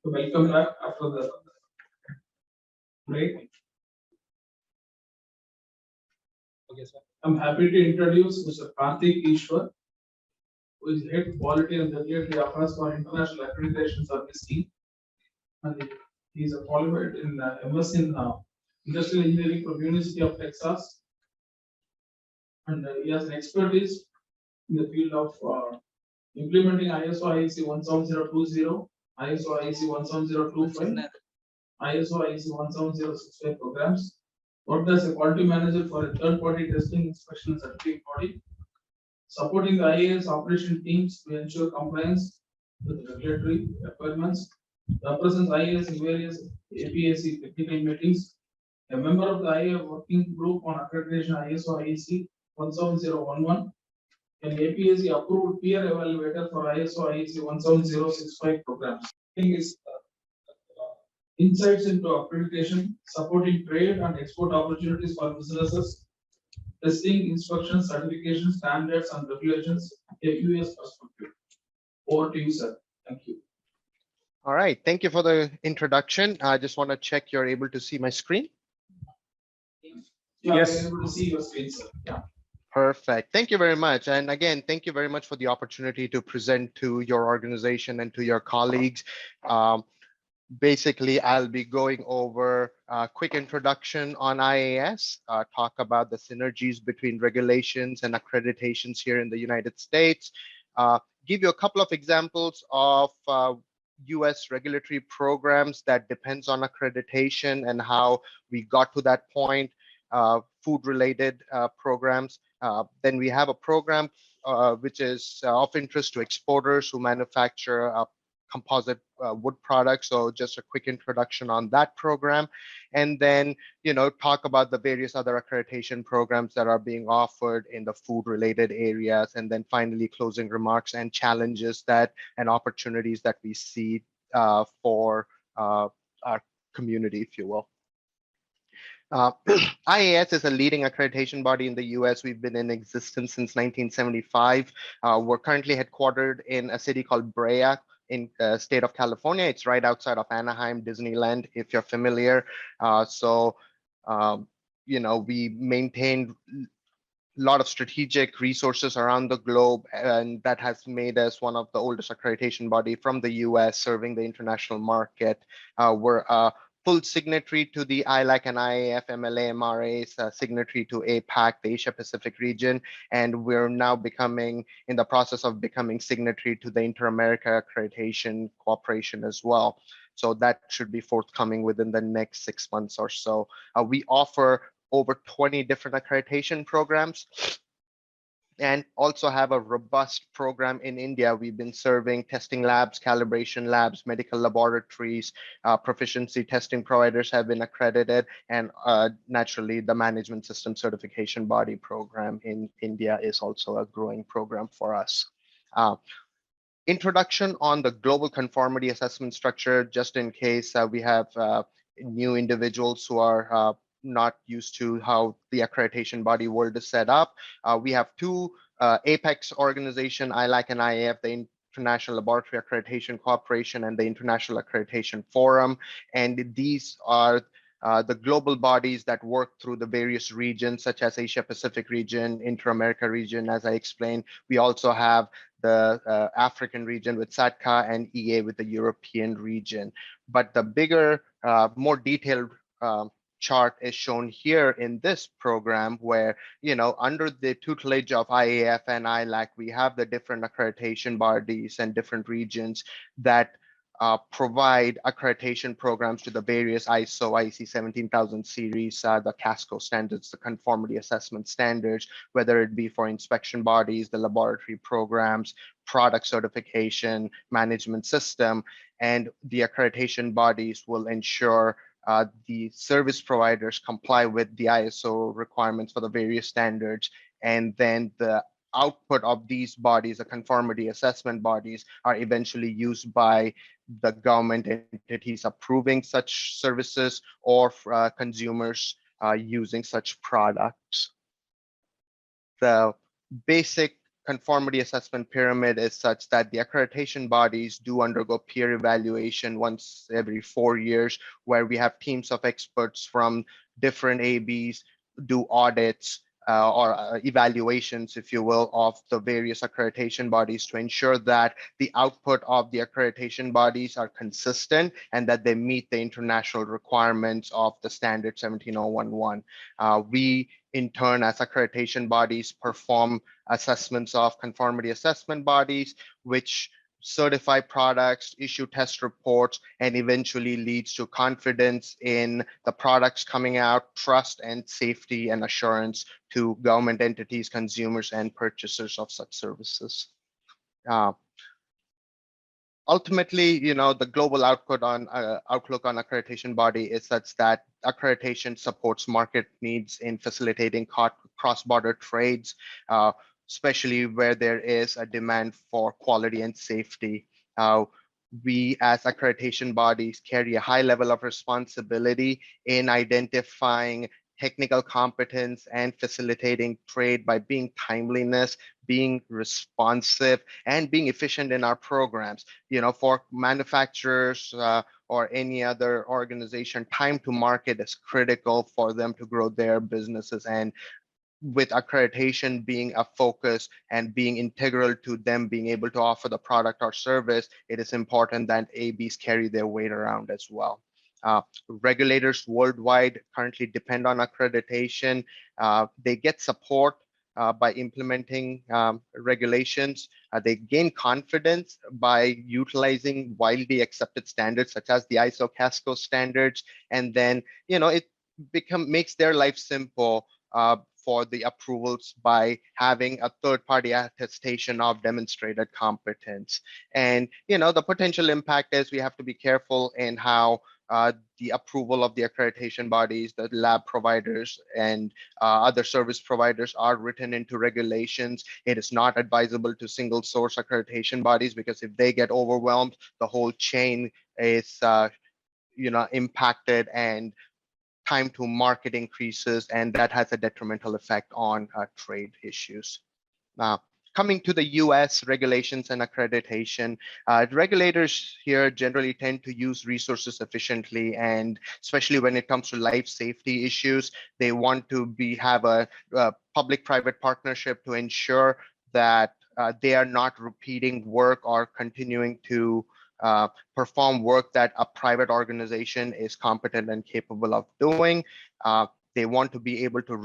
Welcome back after the break. Okay, sir. I'm happy to introduce Mr. Karthik Ishwar, who is Head Quality and Regulatory Affairs for International Accreditation Service Team. And he is qualified in MS in Industrial Engineering from University of Texas. And he has an expertise in the field of implementing ISO IEC 17020, ISO IEC 17025, ISO IEC 17065 programs. Worked as a quality manager for a third-party testing, inspection, and certifying body, supporting the IAS operation teams to ensure compliance with regulatory requirements. Represents IAS in various APAC technical meetings. A member of the IA working group on accreditation ISO IEC 17011. An APAC approved peer evaluator for ISO IEC 17065 programs. Is insights into accreditation, supporting trade and export opportunities for businesses, testing, inspection, certification, standards, and regulations, a US perspective. Over to you, sir. Thank you. All right. Thank you for the introduction. I just want to check you're able to see my screen. Yeah, yes. I'm able to see your screen, sir. Yeah. Perfect. Thank you very much. And again, thank you very much for the opportunity to present to your organization and to your colleagues. Basically, I'll be going over a quick introduction on IAS, talk about the synergies between regulations and accreditations here in the United States, give you a couple of examples of US regulatory programs that depends on accreditation and how we got to that point, food-related programs. Then we have a program which is of interest to exporters who manufacture composite wood products. So just a quick introduction on that program. And then, talk about the various other accreditation programs that are being offered in the food related areas. And then finally, closing remarks and challenges and opportunities that we see for our community, if you will. IAS is a leading accreditation body in the US. We've been in existence since 1975. We're currently headquartered in a city called Brea, in the state of California. It's right outside of Anaheim, Disneyland, if you're familiar. We maintain a lot of strategic resources around the globe, and that has made us one of the oldest accreditation body from the US serving the international market. We're a full signatory to the ILAC and IAF MLA MRAs, signatory to APAC, the Asia Pacific region, and we're now in the process of becoming signatory to the Inter-America Accreditation Cooperation as well. So that should be forthcoming within the next 6 months or so. We offer over 20 different accreditation programs, and also have a robust program in India. We've been serving testing labs, calibration labs, medical laboratories, proficiency testing providers have been accredited, and naturally the management system certification body program in India is also a growing program for us. Introduction on the global conformity assessment structure, just in case we have new individuals who are not used to how the accreditation body world is set up. We have two apex organization, ILAC and IAF, the International Laboratory Accreditation Cooperation and the International Accreditation Forum. And these are the global bodies that work through the various regions, such as Asia Pacific region, Inter-America region, as I explained. We also have the African region with SATCA and EA with the European region. But the bigger, more detailed chart is shown here in this program where, under the tutelage of IAF and ILAC, we have the different accreditation bodies and different regions that provide accreditation programs to the various ISO, IEC 17000 series, the CASCO standards, the conformity assessment standards, whether it be for inspection bodies, the laboratory programs, product certification, management system, and the accreditation bodies will ensure the service providers comply with the ISO requirements for the various standards, and then the output of these bodies, the conformity assessment bodies, are eventually used by the government entities approving such services or consumers using such products. The basic conformity assessment pyramid is such that the accreditation bodies do undergo peer evaluation once every 4 years, where we have teams of experts from different ABs do audits or evaluations, if you will, of the various accreditation bodies to ensure that the output of the accreditation bodies are consistent and that they meet the international requirements of the standard 17011. We, in turn, as accreditation bodies, perform assessments of conformity assessment bodies, which certify products, issue test reports, and eventually leads to confidence in the products coming out, trust and safety and assurance to government entities, consumers, and purchasers of such services. Ultimately, the global outlook on accreditation body is such that accreditation supports market needs in facilitating cross-border trades, especially where there is a demand for quality and safety. We as accreditation bodies carry a high level of responsibility in identifying technical competence and facilitating trade by being timeliness, being responsive, and being efficient in our programs. For manufacturers or any other organization, time to market is critical for them to grow their businesses. And with accreditation being a focus and being integral to them being able to offer the product or service, it is important that ABs carry their weight around as well. Regulators worldwide currently depend on accreditation. They get support by implementing regulations. They gain confidence by utilizing widely accepted standards such as the ISO CASCO standards. And then, it makes their life simple for the approvals by having a third-party attestation of demonstrated competence. And, the potential impact is we have to be careful in how the approval of the accreditation bodies, the lab providers, and other service providers are written into regulations. It is not advisable to single source accreditation bodies because if they get overwhelmed, the whole chain is impacted and time to market increases, and that has a detrimental effect on trade issues. Coming to the US regulations and accreditation, regulators here generally tend to use resources efficiently, and especially when it comes to life safety issues, they want to have a public-private partnership to ensure that they are not repeating work or continuing to perform work that a private organization is competent and capable of doing. They want to be able to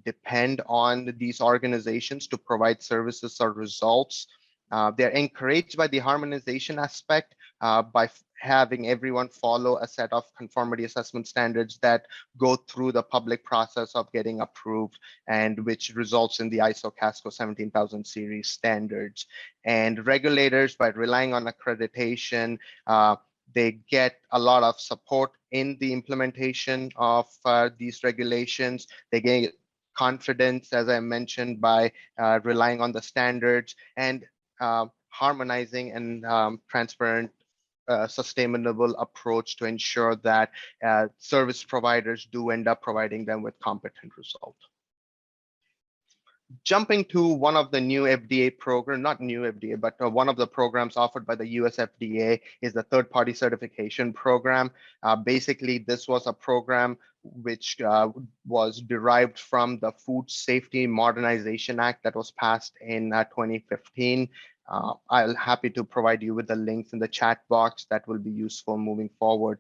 depend on these organizations to provide services or results. They're encouraged by the harmonization aspect by having everyone follow a set of conformity assessment standards that go through the public process of getting approved, and which results in the ISO CASCO 17000 series standards. And regulators, by relying on accreditation, they get a lot of support in the implementation of these regulations. They gain confidence, as I mentioned, by relying on the standards and harmonizing and transparent sustainable approach to ensure that service providers do end up providing them with competent results. Jumping to one of the new FDA program, not new FDA, but one of the programs offered by the US FDA is the third-party certification program. Basically, this was a program which was derived from the Food Safety Modernization Act that was passed in 2015. I'll happy to provide you with the links in the chat box that will be useful moving forward.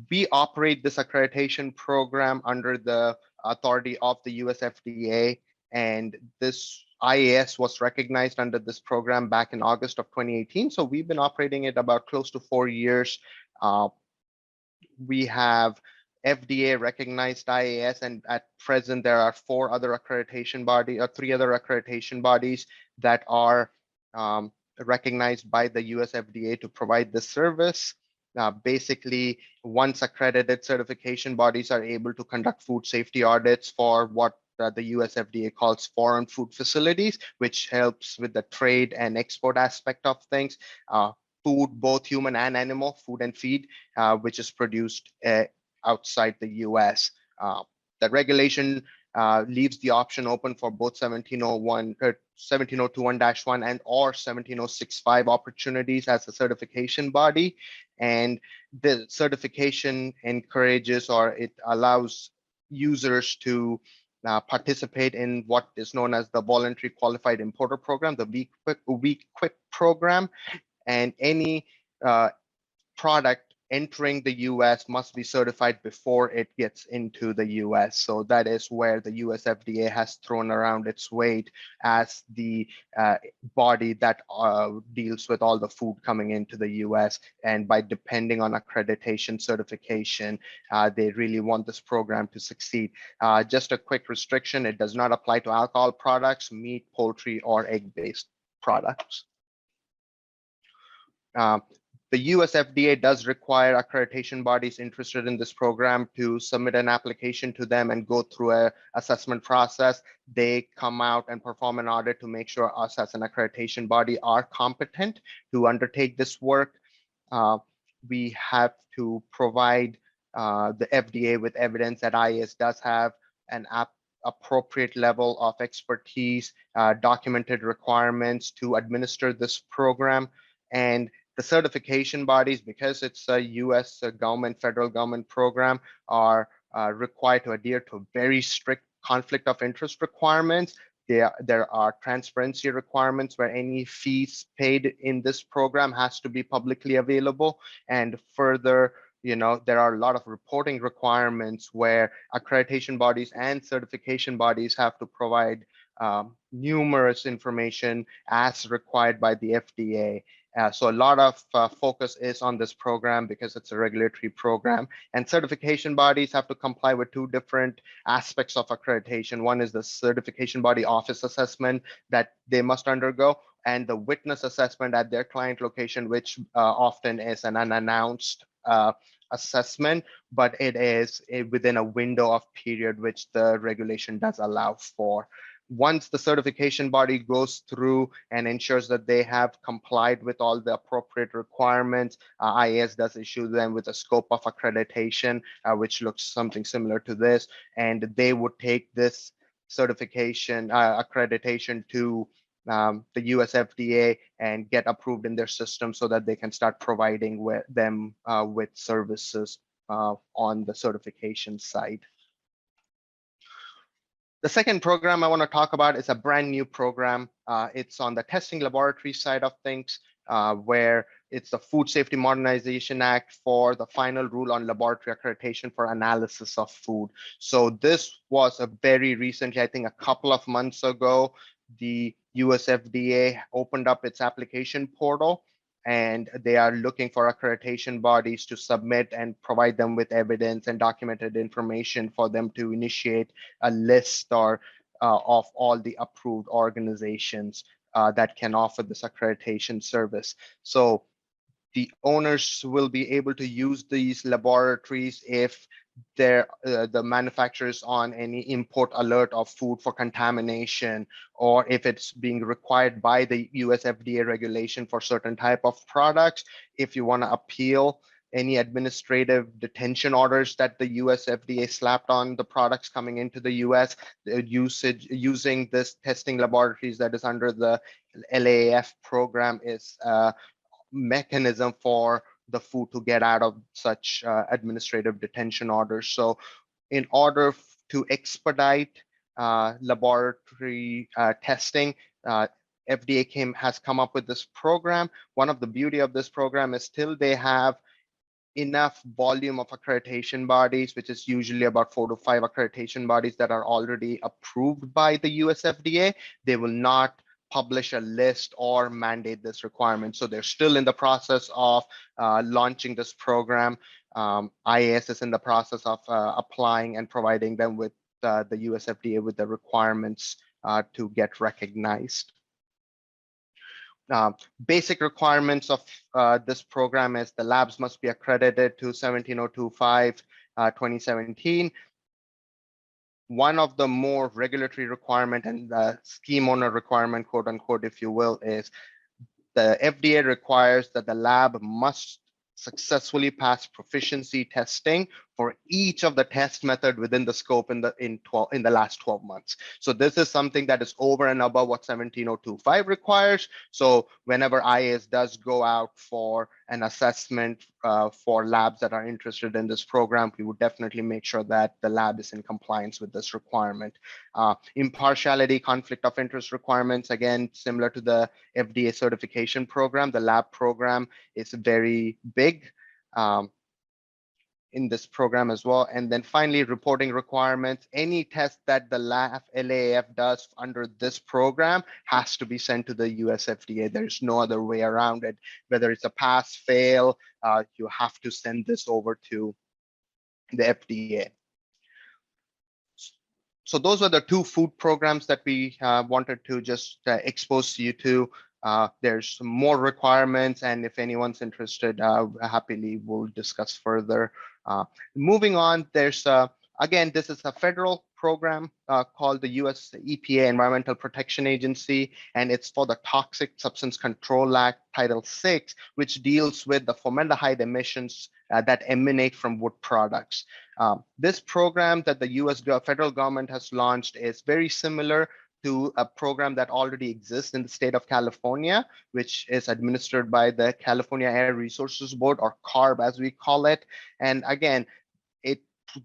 We operate this accreditation program under the authority of the US FDA, and this IAS was recognized under this program back in August of 2018. So we've been operating it about close to 4 years. We have FDA recognized IAS, and at present there are 3 other accreditation bodies that are recognized by the US FDA to provide this service. Basically, once accredited, certification bodies are able to conduct food safety audits for what the US FDA calls foreign food facilities, which helps with the trade and export aspect of things. Food, both human and animal, food and feed, which is produced outside the US. The regulation leaves the option open for both 1701, 17021-1 and or 17065 opportunities as a certification body. And the certification encourages, or it allows users to participate in what is known as the Voluntary Qualified Importer Program, the VQIP program, and any product entering the US must be certified before it gets into the US. So that is where the US FDA has thrown around its weight as the body that deals with all the food coming into the US. And by depending on accreditation certification, they really want this program to succeed. Just a quick restriction, it does not apply to alcohol products, meat, poultry, or egg-based products. The US FDA does require accreditation bodies interested in this program to submit an application to them and go through an assessment process. They come out and perform an audit to make sure us as an accreditation body are competent to undertake this work. We have to provide the FDA with evidence that IAS does have an appropriate level of expertise, documented requirements to administer this program. And the certification bodies, because it's a US government, federal government program, are required to adhere to very strict conflict of interest requirements. There are transparency requirements where any fees paid in this program has to be publicly available. And further, there are a lot of reporting requirements where accreditation bodies and certification bodies have to provide numerous information as required by the FDA. So a lot of focus is on this program because it's a regulatory program, and certification bodies have to comply with two different aspects of accreditation. One is the certification body office assessment that they must undergo, and the witness assessment at their client location, which often is an unannounced assessment, but it is within a window of period which the regulation does allow for. Once the certification body goes through and ensures that they have complied with all the appropriate requirements, IAS does issue them with a scope of accreditation, which looks something similar to this, and they would take this certification accreditation to the US FDA and get approved in their system so that they can start providing them with services on the certification side. The second program I want to talk about is a brand new program. It's on the testing laboratory side of things, where it's the Food Safety Modernization Act for the final rule on laboratory accreditation for analysis of food. So this was a very recently, I think a couple of months ago, the US FDA opened up its application portal, and they are looking for accreditation bodies to submit and provide them with evidence and documented information for them to initiate a list or of all the approved organizations that can offer this accreditation service. So the owners will be able to use these laboratories if the manufacturers on any import alert of food for contamination, or if it's being required by the US FDA regulation for certain type of products. If you want to appeal any administrative detention orders that the US FDA slapped on the products coming into the US, using this testing laboratories that is under the LAAF program is a mechanism for the food to get out of such administrative detention orders. So in order to expedite laboratory testing, FDA has come up with this program. One of the beauty of this program is still they have enough volume of accreditation bodies, which is usually about 4 to 5 accreditation bodies that are already approved by the US FDA. They will not publish a list or mandate this requirement. So they're still in the process of launching this program. IAS is in the process of applying and providing them with the US FDA with the requirements to get recognized. Basic requirements of this program is the labs must be accredited to 17025 2017. One of the more regulatory requirement and the scheme owner requirement, quote unquote, if you will, is the FDA requires that the lab must successfully pass proficiency testing for each of the test method within the scope in the last 12 months. So this is something that is over and above what 17025 requires. So whenever IAS does go out for an assessment for labs that are interested in this program, we would definitely make sure that the lab is in compliance with this requirement. Impartiality, conflict of interest requirements, again, similar to the FDA certification program, the lab program is very big in this program as well. And then finally, reporting requirements. Any test that the LAAF does under this program has to be sent to the US FDA. There's no other way around it. Whether it's a pass, fail, you have to send this over to the FDA. So those were the two food programs that we wanted to just expose you to. There's more requirements, and if anyone's interested, happily we'll discuss further. Moving on, there's again, this is a federal program called the US EPA Environmental Protection Agency, and it's for the Toxic Substance Control Act, Title VI, which deals with the formaldehyde emissions that emanate from wood products. This program that the US federal government has launched is very similar to a program that already exists in the state of California, which is administered by the California Air Resources Board, or CARB as we call it. And again,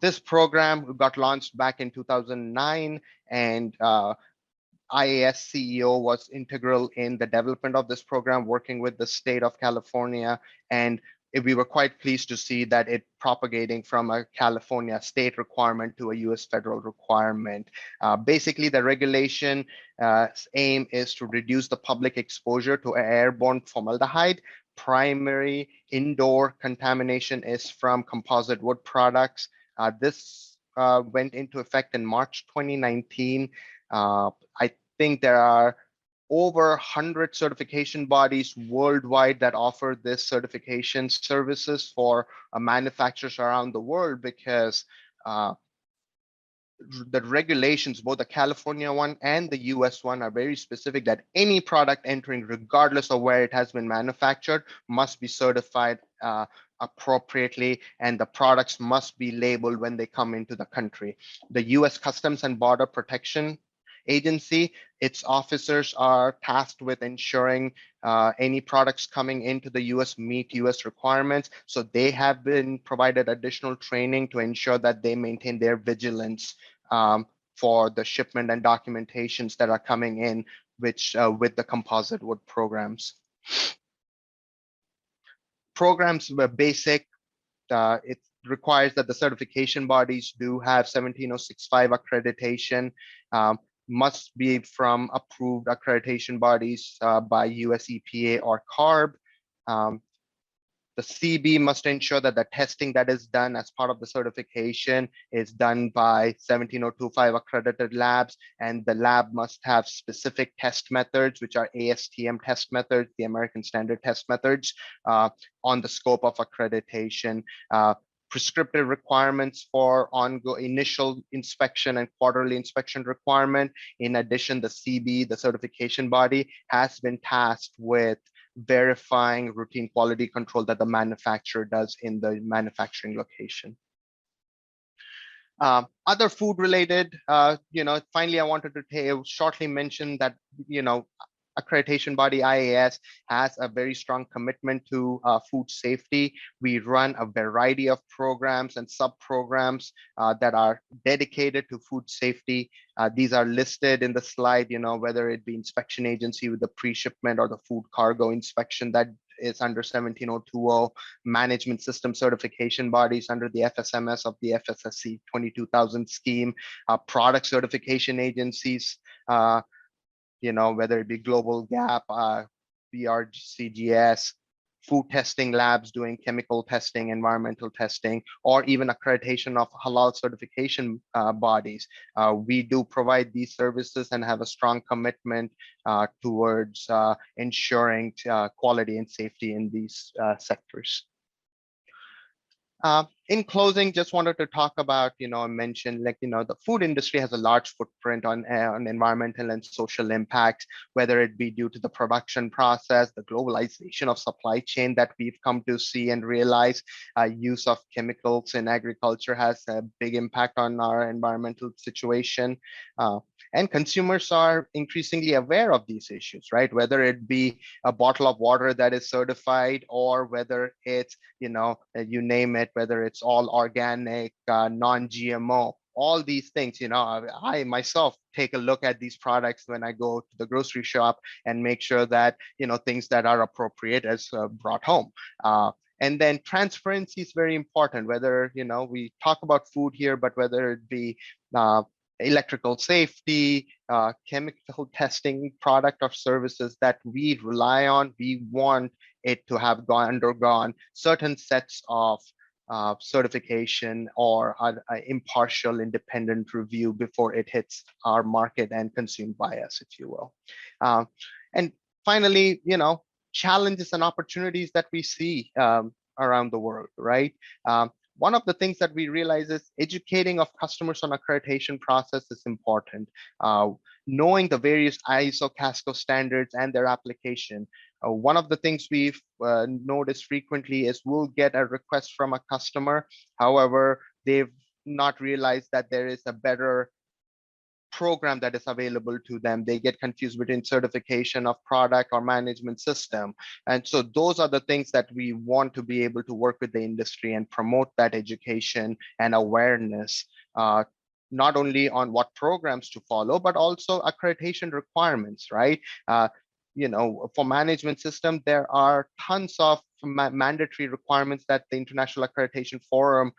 this program got launched back in 2009, and IAS CEO was integral in the development of this program, working with the state of California. And we were quite pleased to see that it propagating from a California state requirement to a US federal requirement. Basically, the regulation aim is to reduce the public exposure to airborne formaldehyde. Primary indoor contamination is from composite wood products. This went into effect in March 2019. I think there are over 100 certification bodies worldwide that offer this certification services for manufacturers around the world, because the regulations, both the California one and the US one, are very specific that any product entering, regardless of where it has been manufactured, must be certified appropriately, and the products must be labeled when they come into the country. The US Customs and Border Protection Agency, its officers are tasked with ensuring any products coming into the US meet US requirements. So they have been provided additional training to ensure that they maintain their vigilance for the shipment and documentations that are coming in, which with the composite wood programs. Programs were basic. It requires that the certification bodies do have 17065 accreditation, must be from approved accreditation bodies by US EPA or CARB. The CB must ensure that the testing that is done as part of the certification is done by 17025 accredited labs, and the lab must have specific test methods, which are ASTM test methods, the American Standard Test Methods, on the scope of accreditation. Prescriptive requirements for ongoing initial inspection and quarterly inspection requirement. In addition, the CB, the certification body, has been tasked with verifying routine quality control that the manufacturer does in the manufacturing location. Other food related, finally, I wanted to shortly mention that, accreditation body IAS has a very strong commitment to food safety. We run a variety of programs and sub-programs that are dedicated to food safety. These are listed in the slide, whether it be inspection agency with the pre-shipment or the food cargo inspection that is under 17020, management system certification bodies under the FSMS of the FSSAI 22000 scheme, product certification agencies, whether it be Global Gap, BRCGS, food testing labs doing chemical testing, environmental testing, or even accreditation of halal certification bodies. We do provide these services and have a strong commitment towards ensuring quality and safety in these sectors. In closing, just wanted to talk about, I mentioned the food industry has a large footprint on environmental and social impacts, whether it be due to the production process, the globalization of supply chain that we've come to see and realize. Use of chemicals in agriculture has a big impact on our environmental situation. And consumers are increasingly aware of these issues, right? Whether it be a bottle of water that is certified, or whether it's, you name it, whether it's all organic, non-GMO, all these things, I myself take a look at these products when I go to the grocery shop and make sure that, things that are appropriate is brought home. And then transparency is very important, whether, we talk about food here, but whether it be electrical safety, chemical testing, product or services that we rely on, we want it to have undergone certain sets of certification or impartial independent review before it hits our market and consumed by us, if you will. And finally, challenges and opportunities that we see around the world, right? One of the things that we realize is educating of customers on accreditation process is important. Knowing the various ISO CASCO standards and their application. One of the things we've noticed frequently is we'll get a request from a customer. However, they've not realized that there is a better program that is available to them. They get confused between certification of product or management system. And so those are the things that we want to be able to work with the industry and promote that education and awareness, not only on what programs to follow, but also accreditation requirements, right? For management system, there are tons of mandatory requirements that the International Accreditation Forum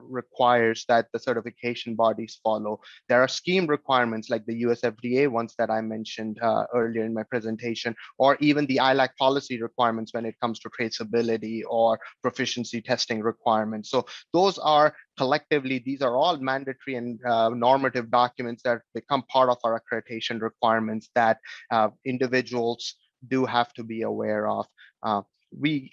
requires that the certification bodies follow. There are scheme requirements like the US FDA ones that I mentioned earlier in my presentation, or even the ILAC policy requirements when it comes to traceability or proficiency testing requirements. So those are collectively, these are all mandatory and normative documents that become part of our accreditation requirements that individuals do have to be aware of.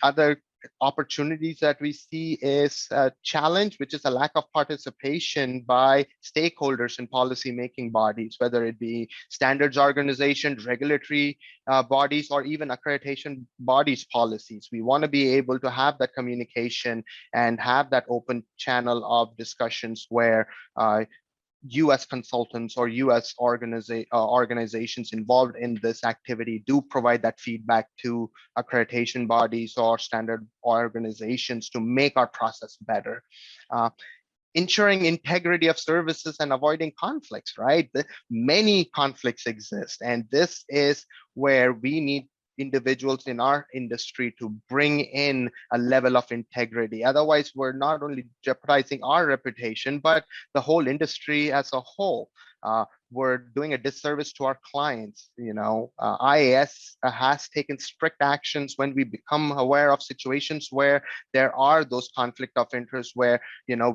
Other opportunities that we see is a challenge, which is a lack of participation by stakeholders in policy-making bodies, whether it be standards organizations, regulatory bodies, or even accreditation bodies policies. We want to be able to have that communication and have that open channel of discussions where US consultants or US organizations involved in this activity do provide that feedback to accreditation bodies or standard organizations to make our process better. Ensuring integrity of services and avoiding conflicts, right? Many conflicts exist, and this is where we need individuals in our industry to bring in a level of integrity. Otherwise, we're not only jeopardizing our reputation, but the whole industry as a whole. We're doing a disservice to our clients. IAS has taken strict actions when we become aware of situations where there are those conflict of interest, where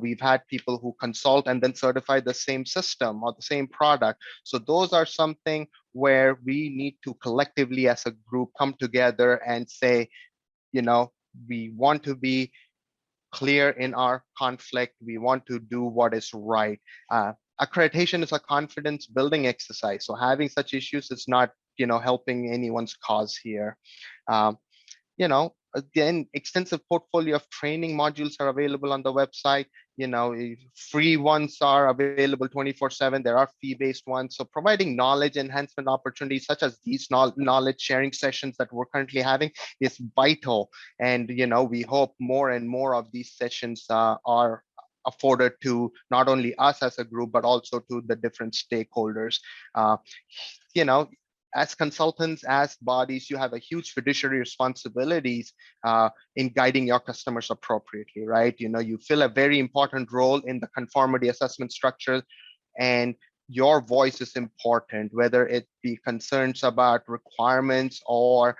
we've had people who consult and then certify the same system or the same product. So those are something where we need to collectively as a group come together and say, we want to be clear in our conflict. We want to do what is right. Accreditation is a confidence building exercise. So having such issues is not, helping anyone's cause here. Again, extensive portfolio of training modules are available on the website. Free ones are available 24/7. There are fee-based ones. So providing knowledge enhancement opportunities such as these knowledge sharing sessions that we're currently having is vital. And, we hope more and more of these sessions are afforded to not only us as a group, but also to the different stakeholders. As consultants, as bodies, you have a huge fiduciary responsibilities in guiding your customers appropriately, right? You fill a very important role in the conformity assessment structure, and your voice is important, whether it be concerns about requirements or,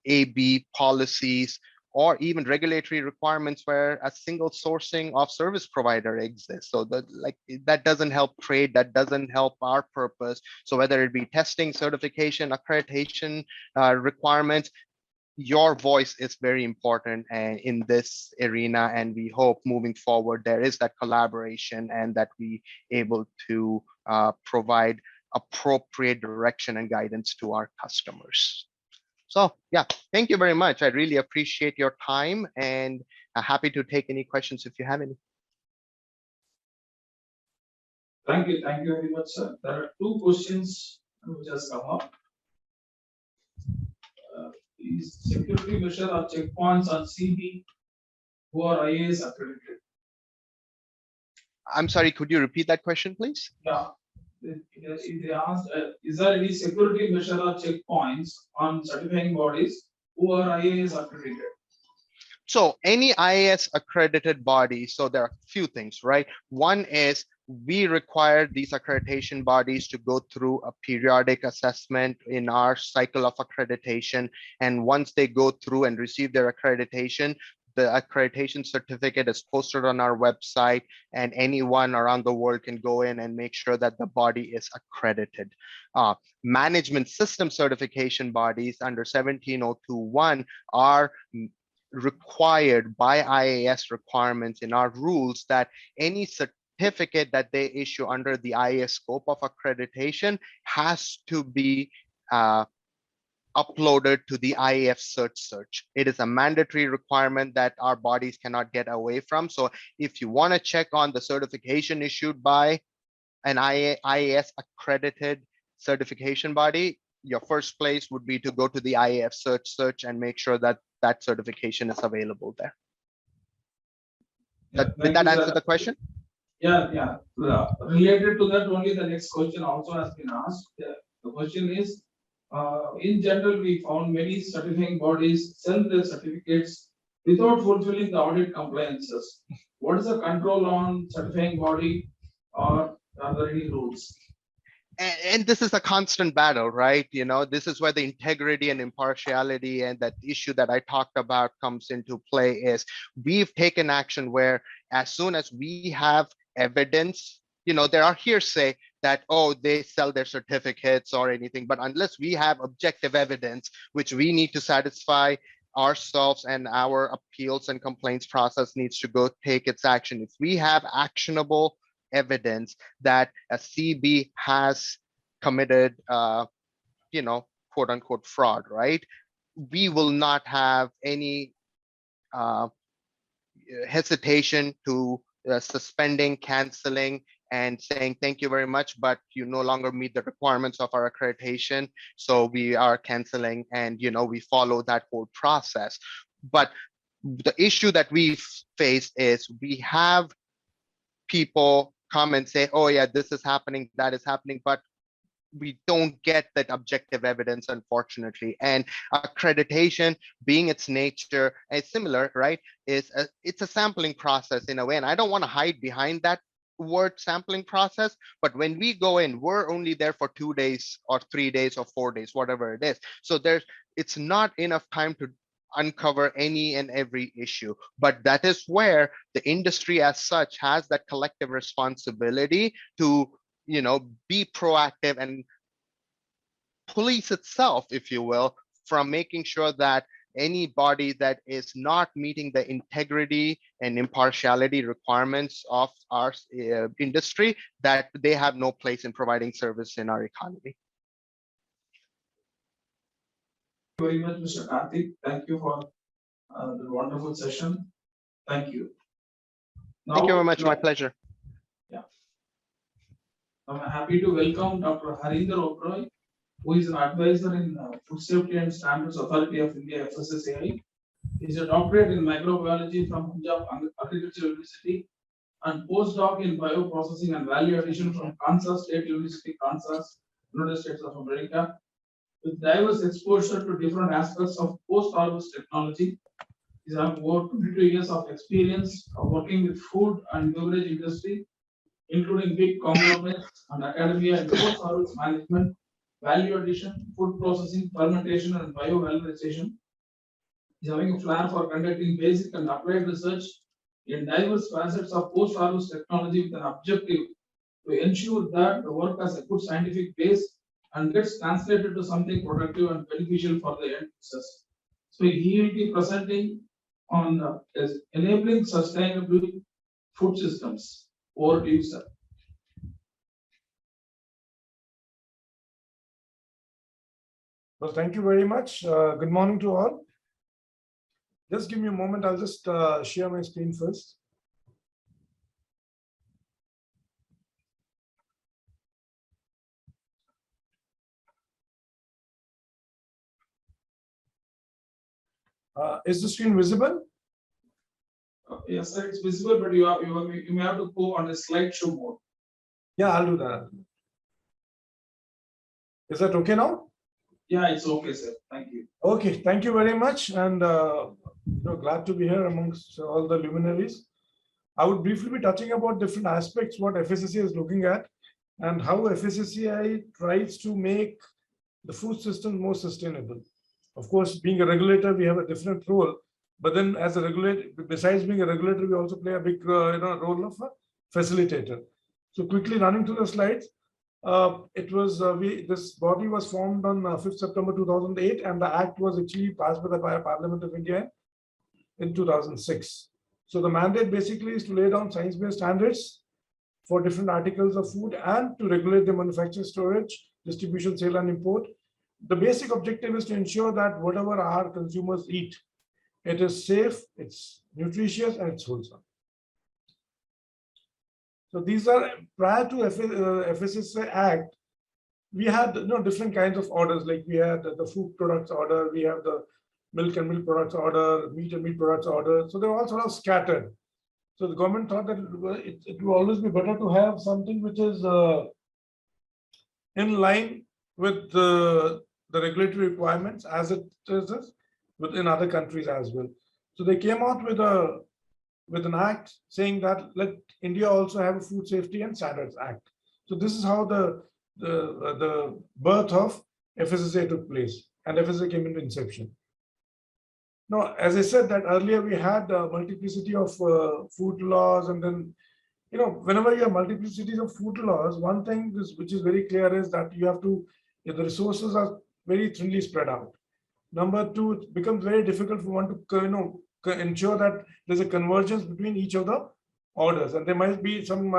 AB policies, or even regulatory requirements where a single sourcing of service provider exists. So that doesn't help trade, that doesn't help our purpose. So whether it be testing, certification, accreditation requirements, your voice is very important and in this arena, and we hope moving forward there is that collaboration and that we able to provide appropriate direction and guidance to our customers. So yeah, thank you very much. I really appreciate your time, and happy to take any questions if you have any. Thank you very much, sir. There are two questions which has come up. Is security measure or checkpoints on CB who are IAS accredited? I'm sorry, could you repeat that question, please? Yeah. They asked, is there any security measure or checkpoints on certifying bodies who are IAS accredited? So any IAS accredited body, so there are a few things, right? One is we require these accreditation bodies to go through a periodic assessment in our cycle of accreditation. And once they go through and receive their accreditation, the accreditation certificate is posted on our website, and anyone around the world can go in and make sure that the body is accredited. Management system certification bodies under 17021 are required by IAS requirements in our rules that any certificate that they issue under the IAS scope of accreditation has to be uploaded to the IAF search. It is a mandatory requirement that our bodies cannot get away from. So if you want to check on the certification issued by an IAS accredited certification body, your first place would be to go to the IAF search and make sure that that certification is available there. Yeah, Did that answer the question? Yeah. Related to that, only the next question also has been asked. The question is, in general, we found many certifying bodies sell their certificates without fulfilling the audit compliances. What is the control on certifying body, or are there any rules? And this is a constant battle, right? You know, this is where the integrity and impartiality and that issue that I talked about comes into play. Is we've taken action where as soon as we have evidence, you know, there are hearsay that, oh, they sell their certificates or anything, but unless we have objective evidence, which we need to satisfy ourselves, and our appeals and complaints process needs to go take its action. If we have actionable evidence that a CB has committed, you know, quote unquote fraud, right? We will not have any hesitation to suspending, canceling, and saying thank you very much, but you no longer meet the requirements of our accreditation, so we are canceling, and you know, we follow that whole process. But the issue that we've faced is we have people come and say, oh yeah, this is happening, that is happening, but we don't get that objective evidence, unfortunately. And accreditation, being its nature, is similar, right? It's a sampling process in a way, and I don't want to hide behind that word sampling process, but when we go in, we're only there for 2 days or 3 days or 4 days, whatever it is. So it's not enough time to uncover any and every issue. But that is where the industry as such has that collective responsibility to, you know, be proactive and police itself, if you will, from making sure that any body that is not meeting the integrity and impartiality requirements of our industry, that they have no place in providing service in our economy. Thank you very much, Mr. Karthik. Thank you for the wonderful session. Thank you. Thank you very much. My pleasure. Yeah. I'm happy to welcome Dr. Harinder Oberoi, who is an advisor in Food Safety and Standards Authority of India, FSSAI. He is a doctorate in microbiology from Punjab Agricultural University and postdoc in bioprocessing and value addition from Kansas State University, Kansas, United States of America. With diverse exposure to different aspects of post-harvest technology, he has over 22 years of experience of working with food and beverage industry, including big conglomerates and academia in post-harvest management, value addition, food processing, fermentation, and biovalorization. He is having a flair for conducting basic and applied research in diverse facets of post-harvest technology with an objective to ensure that the work has a good scientific base and gets translated to something productive and beneficial for the end users. So he will be presenting on as enabling sustainable food systems. Over to you, sir. Well, thank you very much. Good morning to all. Just give me a moment. I'll just share my screen first. Is the screen visible? Yes, sir, it's visible, but you may have to go on a slideshow mode. Yeah, I'll do that. Is that okay now? Yeah, it's okay, sir. Thank you. Okay, thank you very much, and glad to be here amongst all the luminaries. I would briefly be touching about different aspects what FSSAI is looking at, and how FSSAI tries to make the food system more sustainable. Of course, being a regulator, we have a different role, but then as a regulator, besides being a regulator, we also play a big role of a facilitator. So quickly running through the slides. This body was formed on 5th September 2008, and the act was actually passed by the Parliament of India in 2006. So the mandate basically is to lay down science-based standards for different articles of food and to regulate the manufacture, storage, distribution, sale, and import. The basic objective is to ensure that whatever our consumers eat, it is safe, it's nutritious, and it's wholesome. So these are prior to FSSAI Act, we had different kinds of orders, like we had the food products order, we have the milk and milk products order, meat and meat products order. So they were all sort of scattered. So the government thought that it will always be better to have something which is in line with the regulatory requirements as it is within other countries as well. So they came out with an act saying that let India also have a Food Safety and Standards Act. So this is how the birth of FSSAI took place, and FSSAI came into inception. Now, as I said that earlier, we had a multiplicity of food laws, and then whenever you have multiplicities of food laws, one thing which is very clear is that you have to, the resources are very thinly spread out. Number two, it becomes very difficult for one to ensure that there's a convergence between each of the orders, and there might be some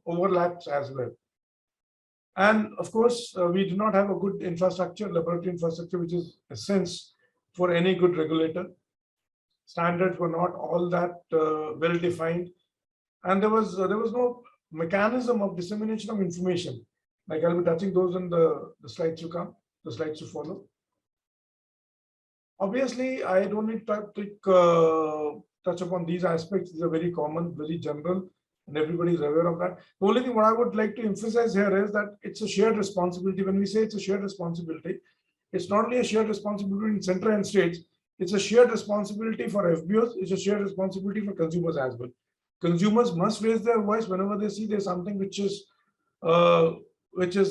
overlaps as well. And of course, we do not have a good infrastructure, laboratory infrastructure, which is essence for any good regulator. Standards were not all that well defined, and there was no mechanism of dissemination of information. Like I'll be touching those in the slides to come, the slides to follow. Obviously, I don't need to touch upon these aspects. These are very common, very general, and everybody is aware of that. The only thing what I would like to emphasize here is that it's a shared responsibility. When we say it's a shared responsibility, it's not only a shared responsibility in center and states, it's a shared responsibility for FBOs, it's a shared responsibility for consumers as well. Consumers must raise their voice whenever they see there's something which is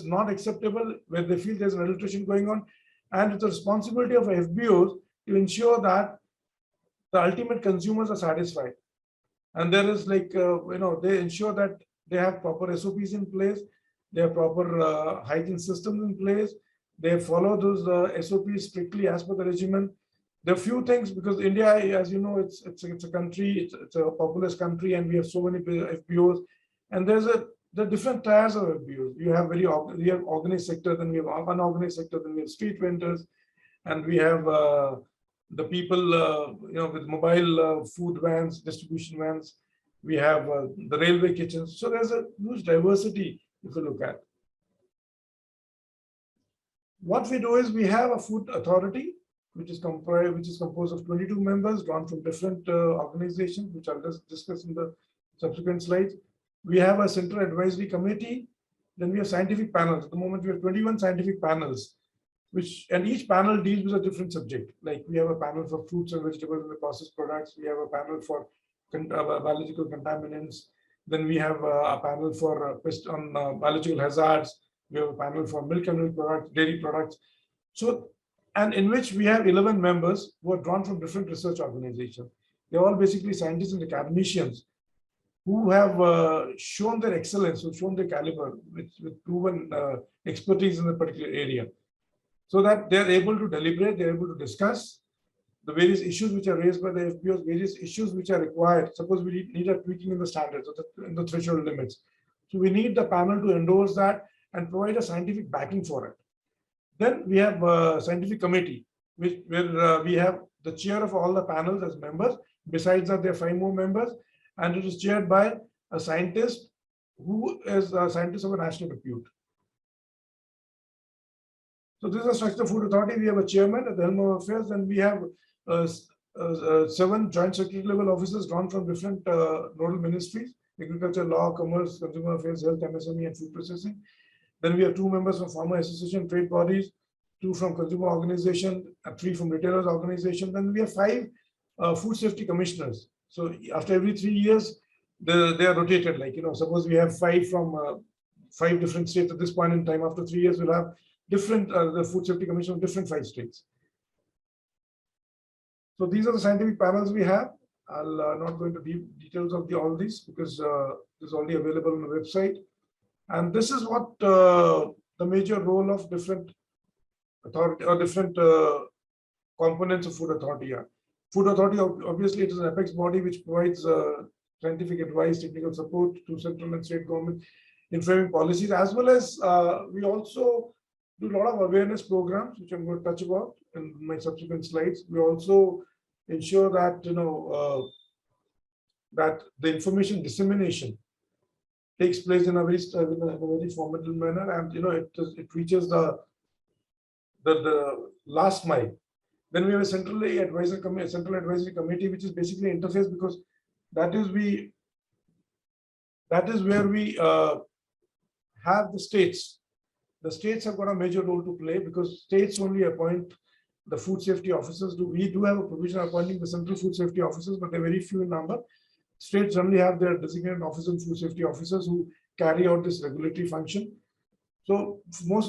not acceptable, where they feel there's an adulteration going on. And it's a responsibility of FBOs to ensure that the ultimate consumers are satisfied. And there is they ensure that they have proper SOPs in place, they have proper hygiene systems in place, they follow those SOPs strictly as per the regimen. There are few things, because India, as you know, it's a country, it's a populous country, and we have so many FBOs, and there are different tiers of FBOs. We have organized sector, then we have unorganized sector, then we have street vendors, and we have the people with mobile food vans, distribution vans. We have the railway kitchens. So there's a huge diversity if you look at. What we do is we have a food authority, which is composed of 22 members drawn from different organizations, which I'll just discuss in the subsequent slides. We have a central advisory committee. Then we have scientific panels. At the moment, we have 21 scientific panels, and each panel deals with a different subject. Like we have a panel for fruits and vegetables and the processed products. We have a panel for biological contaminants. Then we have a panel for biological hazards. We have a panel for milk and milk products, dairy products. So, and in which we have 11 members who are drawn from different research organizations. They're all basically scientists and academicians who have shown their excellence, who've shown their caliber with proven expertise in a particular area, so that they're able to deliberate, they're able to discuss, the various issues which are raised by the FPOs, various issues which are required. Suppose we need a tweaking in the standards or in the threshold limits. So we need the panel to endorse that and provide a scientific backing for it. Then we have a scientific committee, where we have the chair of all the panels as members. Besides that, there are 5 more members, and it is chaired by a scientist who is a scientist of a national repute. So this is a structure food authority. We have a chairman at the helm of affairs, and we have 7 joint secretary level officers drawn from different nodal ministries: agriculture, law, commerce, consumer affairs, health, MSME, and food processing. Then we have 2 members from farmer association, trade bodies, 2 from consumer organization, and 3 from retailers organization. Then we have 5 food safety commissioners. So after every 3 years, they are rotated. Like, suppose we have 5 from 5 different states at this point in time. After 3 years, we'll have different the food safety commission of different 5 states. So these are the scientific panels we have. I'll not go into deep details of all these because this is already available on the website. And this is what the major role of different authority or different components of food authority are. Food authority, obviously, it is an apex body which provides scientific advice, technical support to central and state government in framing policies, as well as we also do a lot of awareness programs, which I'm going to touch about in my subsequent slides. We also ensure that that the information dissemination takes place in a very formal manner, and it reaches the last mile. Then we have a central advisory committee, which is basically interface, because that is where we have the states. The states have got a major role to play because states only appoint the food safety officers. We do have a provision appointing the central food safety officers, but they're very few in number. States generally have their designated officers, food safety officers, who carry out this regulatory function. So most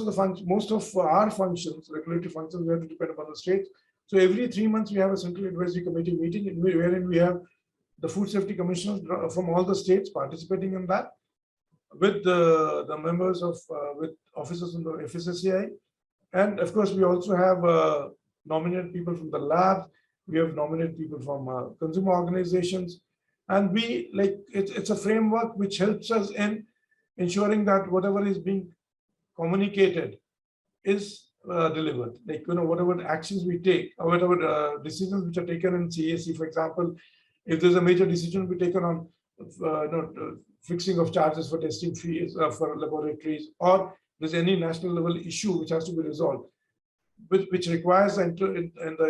of our functions, regulatory functions, we have to depend upon the states. So every 3 months we have a central advisory committee meeting wherein we have the food safety commissioners from all the states participating in that, with the members of with officers in the FSSAI, and of course we also have nominated people from the lab. We have nominated people from consumer organizations, and it's a framework which helps us in ensuring that whatever is being communicated is delivered. Like, whatever actions we take, or whatever decisions which are taken in CAC, for example, if there's a major decision to be taken on fixing of charges for testing fees for laboratories, or there's any national level issue which has to be resolved, which requires the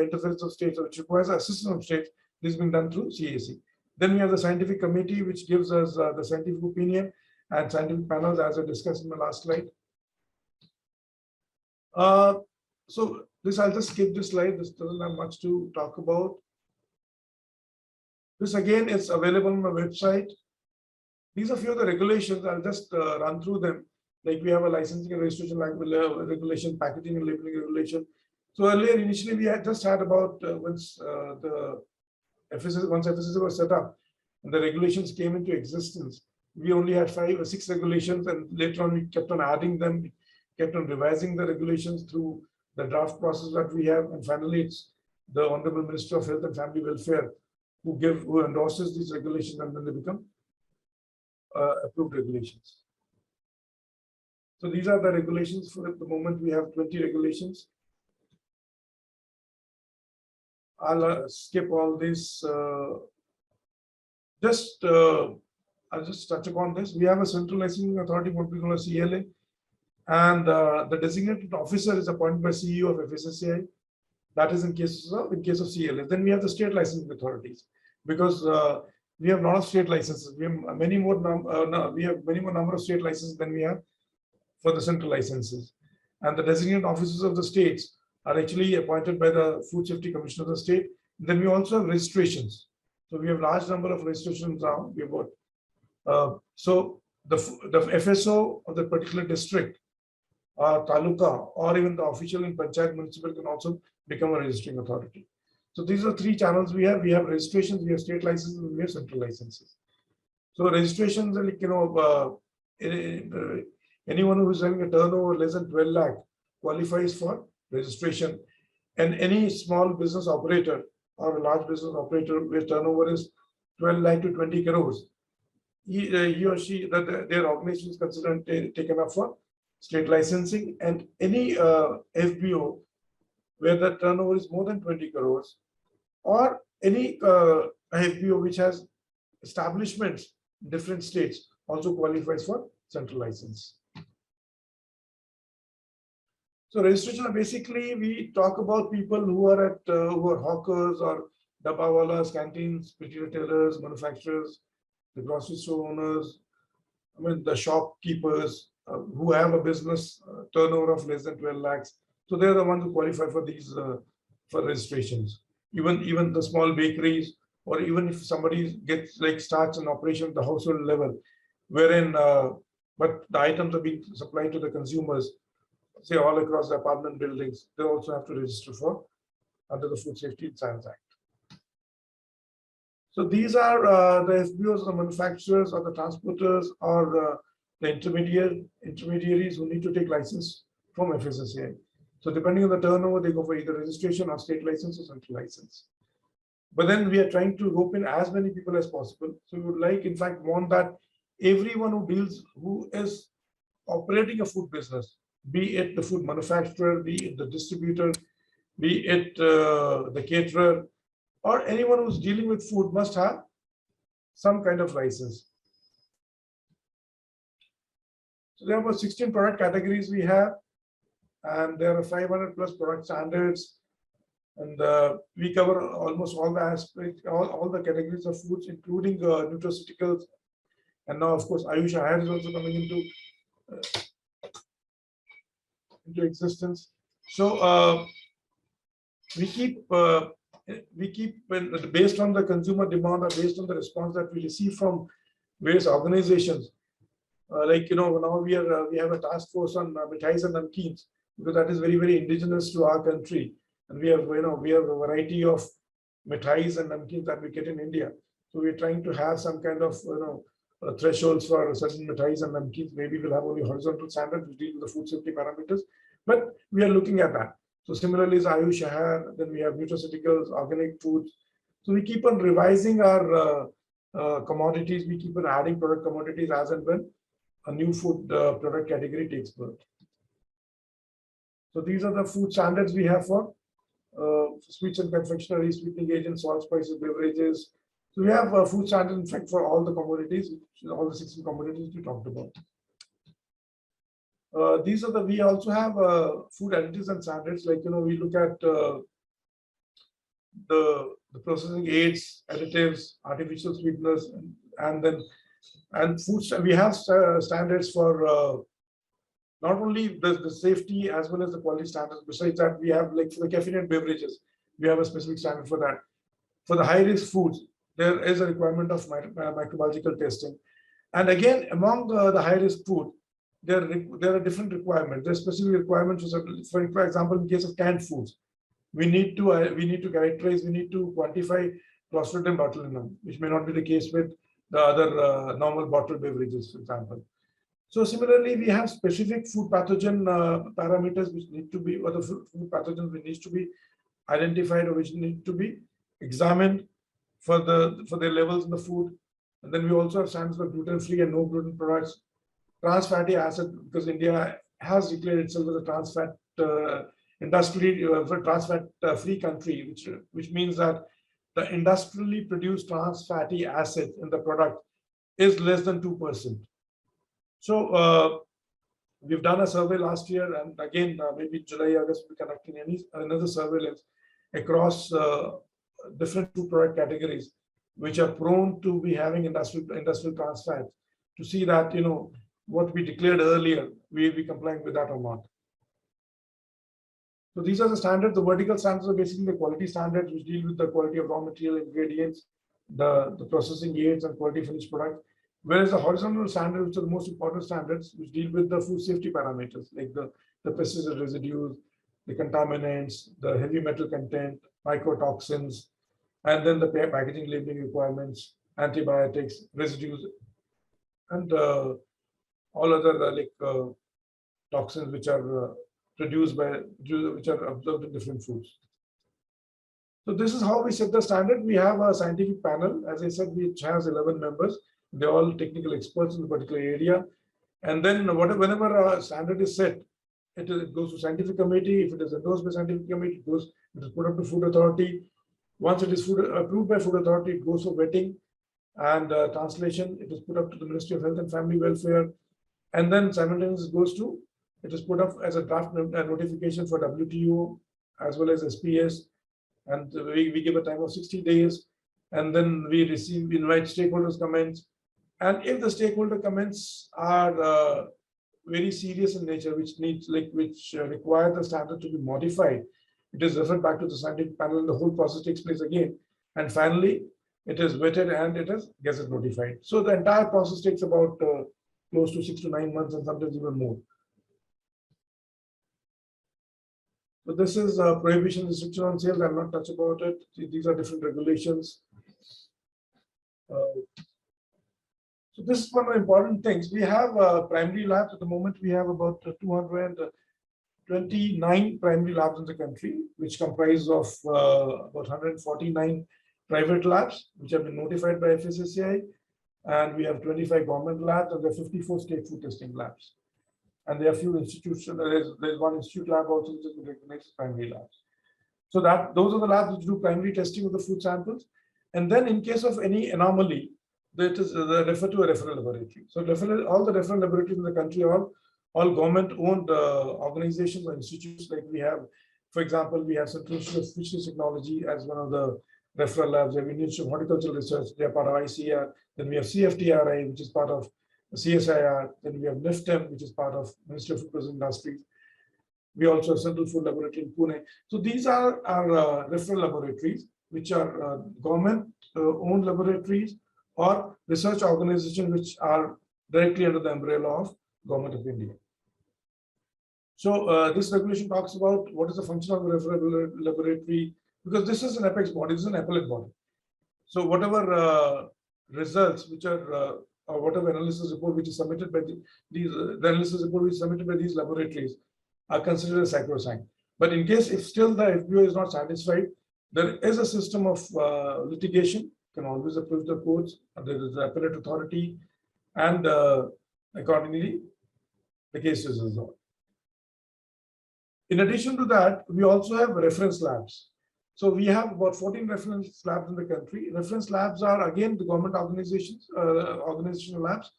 interference of states, or which requires the assistance of states, this is being done through CAC. Then we have the scientific committee, which gives us the scientific opinion and scientific panels, as I discussed in the last slide. So this, I'll just skip this slide. This doesn't have much to talk about. This again is available on my website. These are few of the regulations. I'll just run through them. Like, we have a licensing and registration regulation, packaging and labeling regulation. So earlier, initially, we had just had about once FSSAI was set up and the regulations came into existence, we only had 5 or 6 regulations, and later on we kept on adding them, kept on revising the regulations through the draft process that we have, and finally it's the Honorable Minister of Health and Family Welfare who endorses these regulations, and then they become approved regulations. So these are the regulations. For at the moment, we have 20 regulations. I'll skip all this. I'll just touch upon this. We have a central licensing authority, what we call a CLA, and the designated officer is appointed by CEO of FSSAI. That is in case of CLA. Then we have the state licensing authorities, because we have a lot of state licenses. We have many more number of state licenses than we have for the central licenses. And the designated officers of the states are actually appointed by the Food Safety Commissioner of the state. Then we also have registrations. So we have a large number of registrations now. We have so the FSO of the particular district, or taluka, or even the official in panchayat municipal can also become a registering authority. So these are 3 channels we have. We have registrations, we have state licenses, and we have central licenses. So registrations are like, anyone who is having a turnover less than 12 lakh qualifies for registration, and any small business operator or a large business operator where turnover is 12 lakh to 20 crores, he or she, their organization is considered taken up for state licensing, and any FBO where the turnover is more than 20 crores, or any FBO which has establishments in different states also qualifies for central license. So registration, basically we talk about people who are at who are hawkers or dabbawalas, canteens, retailers, manufacturers, the grocery store owners, I mean the shopkeepers who have a business turnover of less than 12 lakhs. So they're the ones who qualify for these for registrations. Even the small bakeries, or even if somebody gets starts an operation at the household level, wherein but the items are being supplied to the consumers, say all across the apartment buildings, they also have to register for under the Food Safety and Science Act. So these are the FBOs, the manufacturers or the transporters or the intermediaries who need to take license from FSSAI. So depending on the turnover, they go for either registration or state license or central license. But then we are trying to rope in as many people as possible. So we would in fact, want that everyone who is operating a food business, be it the food manufacturer, be it the distributor, be it the caterer, or anyone who's dealing with food, must have some kind of license. So there are about 16 product categories we have, and there are 500 plus product standards, and we cover almost all the aspects, all the categories of foods, including nutraceuticals, and now of course Ayush Ahar is also coming into existence. So we keep based on the consumer demand or based on the response that we receive from various organizations. Now we have a task force on mithais and namkeens, because that is very indigenous to our country, and we have a variety of mithais and namkeens that we get in India. So we're trying to have some kind of thresholds for certain mithais and namkeens. Maybe we'll have only horizontal standards which deal with the food safety parameters, but we are looking at that. So similarly is Ayush Ahar, then we have nutraceuticals, organic foods. So we keep on revising our commodities. We keep on adding product commodities as and when a new food product category takes birth. So these are the food standards we have for sweets and confectionery, sweetening agents, salt, spices, beverages. So we have food standards, in fact, for all the commodities, all the 16 commodities we talked about. We also have food additives and standards, we look at the processing aids, additives, artificial sweeteners, and foods. We have standards for not only the safety as well as the quality standards. Besides that, we have for the caffeinated beverages, we have a specific standard for that. For the high-risk foods, there is a requirement of microbiological testing. And again, among the high-risk food, there are different requirements. There are specific requirements. For example, in case of canned foods, we need to characterize, we need to quantify Clostridium botulinum, which may not be the case with the other normal bottled beverages, for example. So similarly, we have specific food pathogen parameters which need to be, or the food pathogens which need to be identified or which need to be examined for their levels in the food. And then we also have standards for gluten-free and no gluten products. Trans fatty acid, because India has declared itself as a trans fat trans fat free country, which means that the industrially produced trans fatty acid in the product is less than 2%. So we've done a survey last year, and again maybe July, August we're conducting another surveillance across different food product categories which are prone to be having industrial trans fat, to see that what we declared earlier, we complying with that or not. So these are the standards. The vertical standards are basically the quality standards which deal with the quality of raw material, ingredients, the processing aids and quality finished product. Whereas the horizontal standards, which are the most important standards, which deal with the food safety parameters, like the pesticide residues, the contaminants, the heavy metal content, mycotoxins, and then the packaging labeling requirements, antibiotics, residues, and all other toxins which are produced which are observed in different foods. So this is how we set the standard. We have a scientific panel, as I said, which has 11 members. They're all technical experts in a particular area. And then whenever a standard is set, it goes to scientific committee. If it is endorsed by scientific committee, it is put up to food authority. Once it is approved by food authority, it goes for vetting and translation. It is put up to the Ministry of Health and Family Welfare. And then simultaneously it is put up as a draft notification for WTO as well as SPS. And we give a time of 60 days. And then we invite stakeholders' comments. And if the stakeholder comments are very serious in nature, which require the standard to be modified, it is referred back to the scientific panel and the whole process takes place again. And finally, it is vetted and it is gazette notified. So the entire process takes about close to 6 to 9 months and sometimes even more. So this is a prohibition restriction on sales. I'll not touch about it. These are different regulations. So this is one of the important things. We have primary labs at the moment. We have about 229 primary labs in the country, which comprise of about 149 private labs, which have been notified by FSSAI. And we have 25 government labs and there are 54 state food testing labs. And there are a few institutions. There's one institute lab also which is recognized as primary labs. So those are the labs which do primary testing of the food samples. And then in case of any anomaly, that is referred to a referral laboratory. So all the referral laboratories in the country are all government-owned organizations or institutes. Like we have, for example, we have Central Institute of Fisheries Technology as one of the referral labs. We have Indian Institute of Horticultural Research. They are part of ICR. Then we have CFTRI, which is part of CSIR. Then we have NIFTEM, which is part of Ministry of Food Processing Industries. We also have Central Food Laboratory in Pune. So these are our referral laboratories, which are government-owned laboratories or research organizations which are directly under the umbrella of Government of India. So this regulation talks about what is the function of the referral laboratory, because this is an apex body, this is an appellate body. So whatever results which are or whatever analysis report which is submitted by the analysis report which is submitted by these laboratories are considered as sacrosanct. But in case if still the FBO is not satisfied, there is a system of litigation. Can always approach the courts. There is the appellate authority, and accordingly, the case is resolved. In addition to that, we also have reference labs. So we have about 14 reference labs in the country. Reference labs are again the government organizations, organizational labs,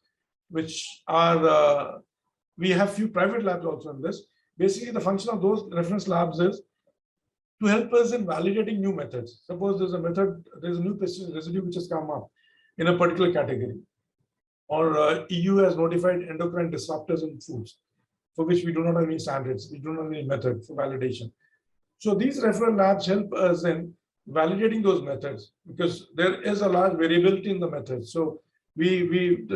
which are we have few private labs also in this. Basically, the function of those reference labs is to help us in validating new methods. Suppose there's a new pesticide residue which has come up in a particular category, or EU has notified endocrine disruptors in foods, for which we do not have any standards, we do not have any method for validation. So these referral labs help us in validating those methods because there is a large variability in the methods. So we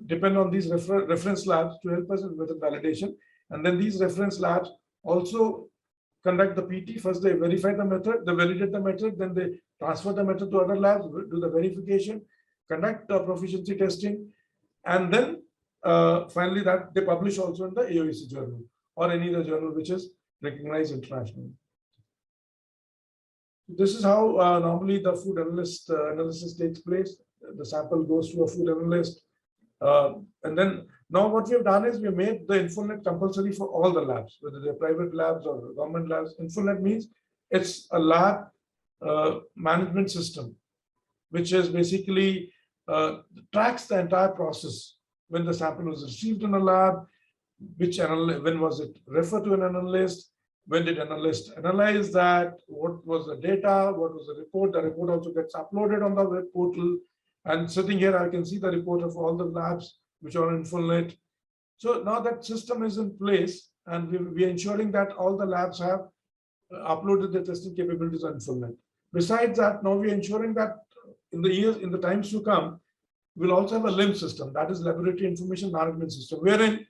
depend on these reference labs to help us in method validation. And then these reference labs also conduct the PT. First, they verify the method, they validate the method, then they transfer the method to other labs, do the verification, conduct the proficiency testing, and then finally that they publish also in the AOEC journal or any other journal which is recognized internationally. This is how normally the food analyst analysis takes place. The sample goes to a food analyst. And then now what we have done is we made the InfoNet compulsory for all the labs, whether they're private labs or government labs. InfoNet means it's a lab management system, which is basically tracks the entire process. When the sample was received in a lab, when was it referred to an analyst, when did analyst analyze that, what was the data, what was the report. The report also gets uploaded on the web portal. And sitting here, I can see the report of all the labs which are in InfoNet. So now that system is in place, and we are ensuring that all the labs have uploaded their testing capabilities on InfoNet. Besides that, now we are ensuring that in the times to come, we'll also have a LIMS system, that is Laboratory Information Management System, wherein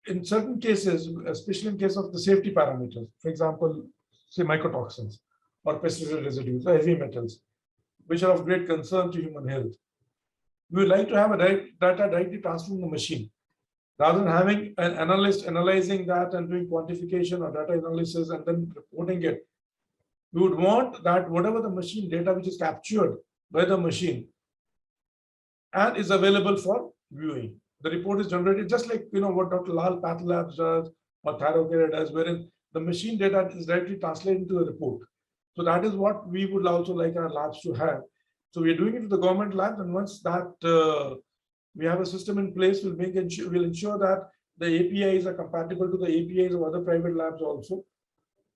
in certain cases, especially in case of the safety parameters, for example, say mycotoxins or pesticide residues or heavy metals, which are of great concern to human health, we would like to have a data directly transferred from the machine, rather than having an analyst analyzing that and doing quantification or data analysis and then reporting it. We would want that whatever the machine data which is captured by the machine and is available for viewing. The report is generated just like what Dr. Lal Path Labs does or Tharocare does, wherein the machine data is directly translated into a report. So that is what we would also like our labs to have. So we are doing it with the government labs, and once that we have a system in place, we'll ensure that the APIs are compatible to the APIs of other private labs also.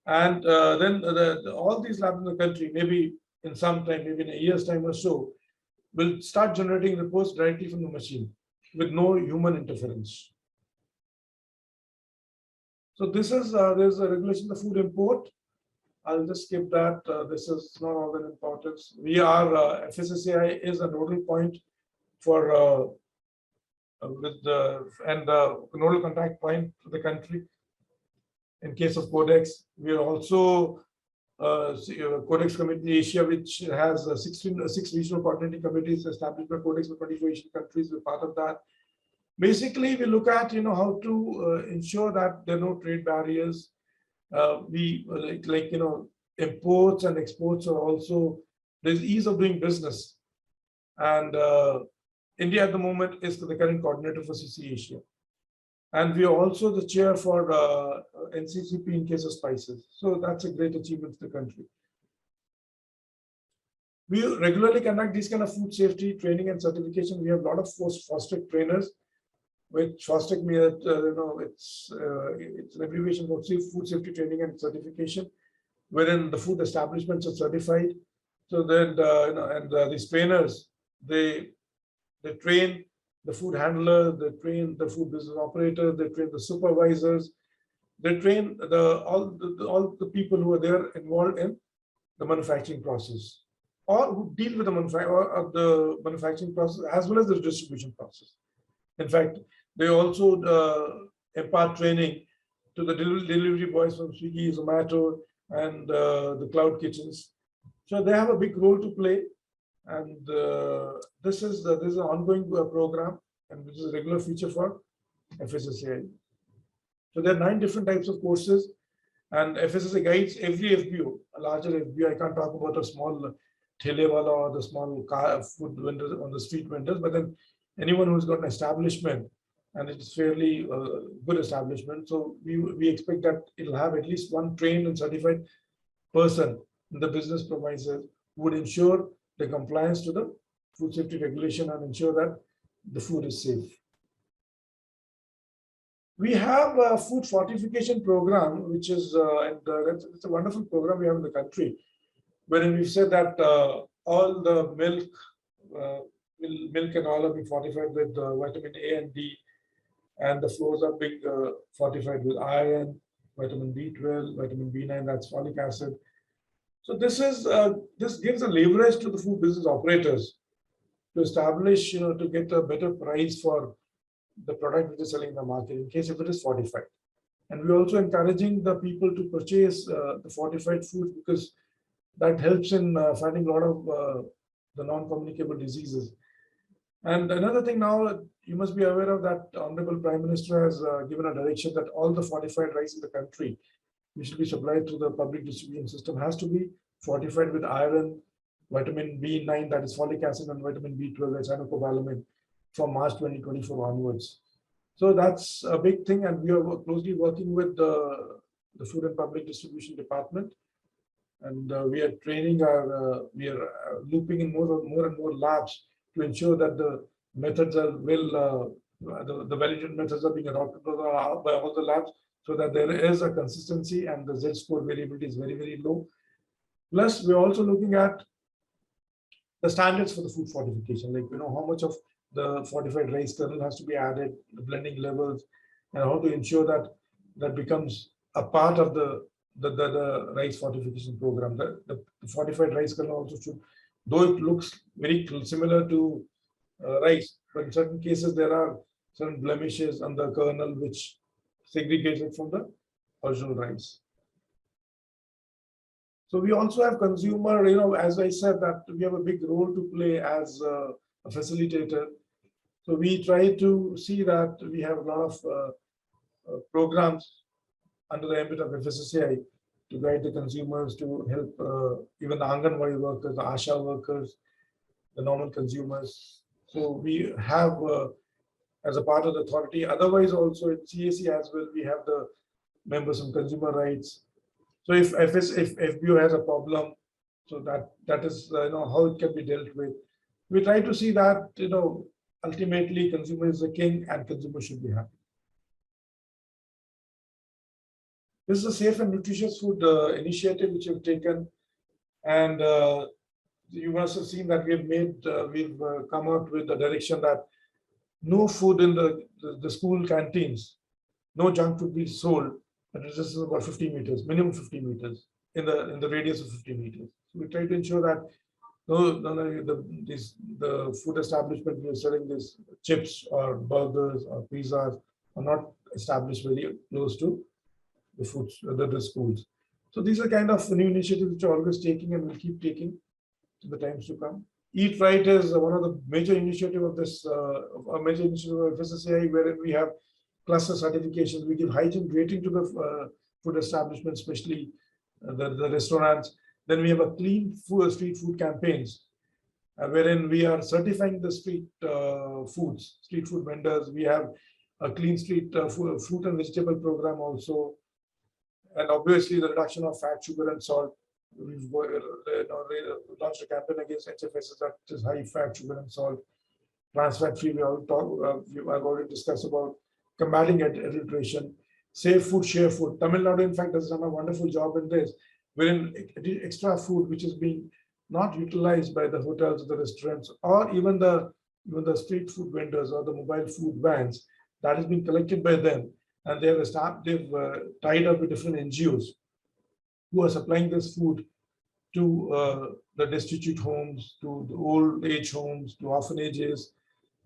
And then all these labs in the country, maybe in some time, maybe in a year's time or so, will start generating reports directly from the machine with no human interference. So this is there's a regulation of food import. I'll just skip that. This is not all that important. We are FSSAI is a nodal point for with the nodal contact point to the country. In case of Codex, we are also Codex Committee Asia, which has 6 regional coordinating committees established by Codex for 24 Asian countries. We're part of that. Basically, we look at how to ensure that there are no trade barriers. We imports and exports are also, there's ease of doing business, and India at the moment is the current coordinator for CC Asia, and we are also the chair for NCCP in case of spices. So that's a great achievement for the country. We regularly conduct these kind of food safety training and certification. We have a lot of FOSTAC trainers, which FOSTAC, it's an abbreviation for food safety training and certification, wherein the food establishments are certified. So then, these trainers, they train the food handler, they train the food business operator, they train the supervisors, they train all the people who are there involved in the manufacturing process, or who deal with the manufacturing process as well as the distribution process. In fact, they also impart training to the delivery boys from Swiggy, Zomato, and the cloud kitchens. So they have a big role to play, and this is an ongoing program, and which is a regular feature for FSSAI. So there are 9 different types of courses, and FSSAI guides every FBO, a larger FBO. I can't talk about a small Thelewala or the small food vendors on the street vendors, but then anyone who's got an establishment, and it's fairly good establishment. So we expect that it'll have at least one trained and certified person in the business premises who would ensure the compliance to the food safety regulation and ensure that the food is safe. We have a food fortification program, which is it's a wonderful program we have in the country, wherein we've said that all the milk and oil are being fortified with vitamin A and D, and the flours are being fortified with iron, vitamin B12, vitamin B9, that's folic acid. So this gives a leverage to the food business operators to establish, to get a better price for the product which is selling in the market in case if it is fortified. And we're also encouraging the people to purchase the fortified food, because that helps in fighting a lot of the non-communicable diseases. And another thing now, you must be aware of that Honorable Prime Minister has given a direction that all the fortified rice in the country, which will be supplied through the public distribution system, has to be fortified with iron, vitamin B9, that is folic acid, and vitamin B12, that's cyanocobalamin, from March 2024 onwards. So that's a big thing, and we are closely working with the Food and Public Distribution Department, and we are training we are looping in more and more labs to ensure that the methods are the validated methods are being adopted by all the labs, so that there is a consistency and the Z-score variability is very, very low. Plus, we're also looking at the standards for the food fortification, like how much of the fortified rice kernel has to be added, the blending levels, and how to ensure that that becomes a part of the rice fortification program. The fortified rice kernel also should, though it looks very similar to rice, but in certain cases there are certain blemishes on the kernel which segregates it from the original rice. So we also have consumer, as I said, that we have a big role to play as a facilitator. So we try to see that we have a lot of programs under the ambit of FSSAI to guide the consumers, to help even the Anganwadi workers, the ASHA workers, the normal consumers. So we have, as a part of the authority, otherwise also at CAC as well, we have the members on consumer rights. So if FBO has a problem, so that is how it can be dealt with. We try to see that ultimately consumer is the king and consumer should be happy. This is a safe and nutritious food initiative which we've taken, and you must have seen that we've come out with the direction that no food in the school canteens, no junk food be sold. But this is about 50 meters, minimum 50 meters in the radius of 50 meters. So we try to ensure that the food establishment who are selling these chips or burgers or pizzas are not established very close to the schools. So these are kind of new initiatives which are always taking and will keep taking in the times to come. Eat Right is one of the major initiative of this, a major initiative of FSSAI, wherein we have cluster certifications. We give hygiene rating to the food establishments, especially the restaurants. Then we have a clean street food campaigns, wherein we are certifying the street food vendors. We have a clean street fruit and vegetable program also. And obviously the reduction of fat, sugar, and salt. We've launched a campaign against HFSs, that is high fat, sugar, and salt. Trans fat free, I've already discussed about combating adulteration. Safe food, share food. Tamil Nadu, in fact, has done a wonderful job in this, wherein extra food which is being not utilized by the hotels, the restaurants, or even the street food vendors or the mobile food vans, that has been collected by them. And they've tied up with different NGOs who are supplying this food to the destitute homes, to the old age homes, to orphanages,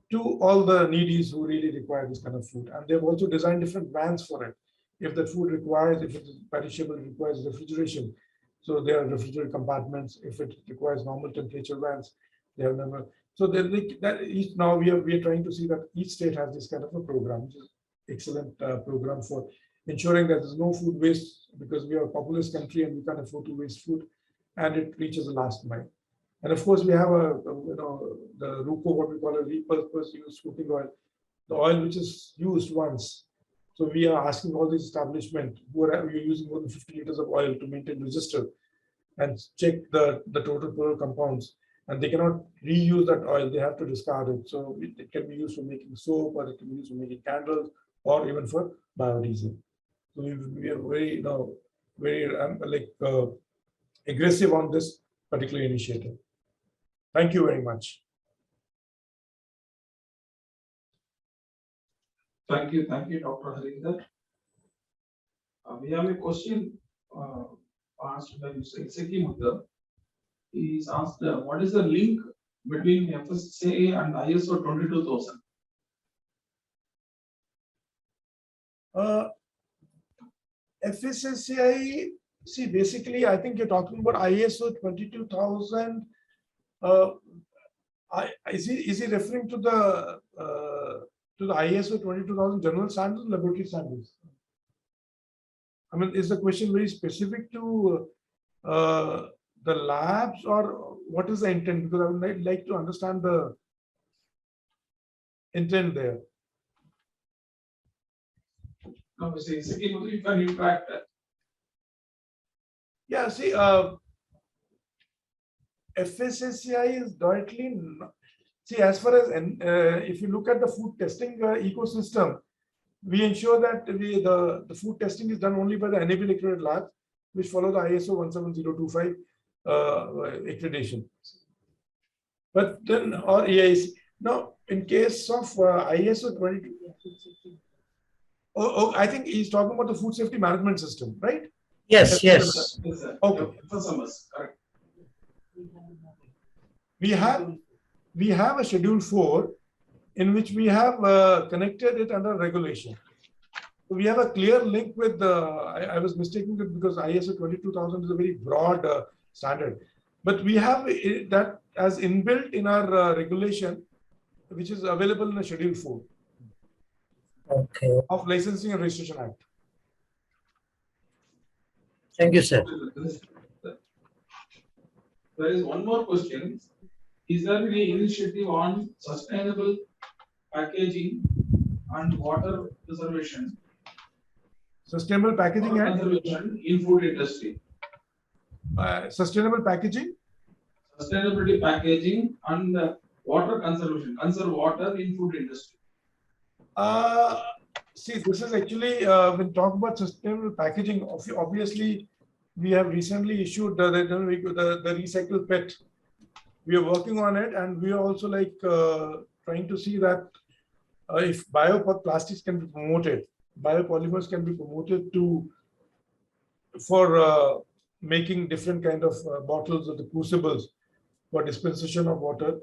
to all the needies who really require this kind of food. And they've also designed different vans for it. If the food requires, if it is perishable, it requires refrigeration. So there are refrigerated compartments. If it requires normal temperature vans, they have never. So now we are trying to see that each state has this kind of a program, which is excellent program for ensuring that there's no food waste, because we are a populous country and we can't afford to waste food, and it reaches the last mile. And of course, we have the RUCO, what we call a repurposed used cooking oil, the oil which is used once. So we are asking all these establishments who are using more than 50 liters of oil to maintain register and check the total plural compounds, and they cannot reuse that oil, they have to discard it. So it can be used for making soap, or it can be used for making candles, or even for biodiesel. So we are very aggressive on this particular initiative. Thank you very much. Thank you, Dr. Harinder. We have a question asked by Mr. Iseki Mudra. He is asked, what is the link between FSSAI and ISO 22000? FSSAI, see, basically, I think you're talking about ISO 22000. Is he referring to the ISO 22000 general standards, laboratory standards? I mean, is the question very specific to the labs, or what is the intent? Because I would like to understand the intent there. No, Mr. Iseki Mudra, you can interact that. Yeah, see, FSSAI is directly, see, as far as, if you look at the food testing ecosystem, we ensure that the food testing is done only by the enable accredited labs, which follow the ISO 17025 accreditation. But then, or EIC. Now, in case of ISO 22, I think he's talking about the food safety management system, right? Yes, yes. Okay. Correct. We have a schedule 4 in which we have connected it under regulation. So we have a clear link with the, I was mistaking it because ISO 22000 is a very broad standard, but we have that as inbuilt in our regulation, which is available in the schedule 4 Okay. of Licensing and Registration Act. Thank you, sir. There is one more question. Is there any initiative on sustainable packaging and water preservation? Sustainable packaging Water and conservation in food industry. sustainable packaging. Sustainability packaging and water conservation. Conserve water in food industry. See, this is actually when talk about sustainable packaging. Obviously, we have recently issued the recycled PET. We are working on it, and we are also like trying to see that if bioplastics can be promoted, biopolymers can be promoted for making different kind of bottles or the crucibles for dispensation of water.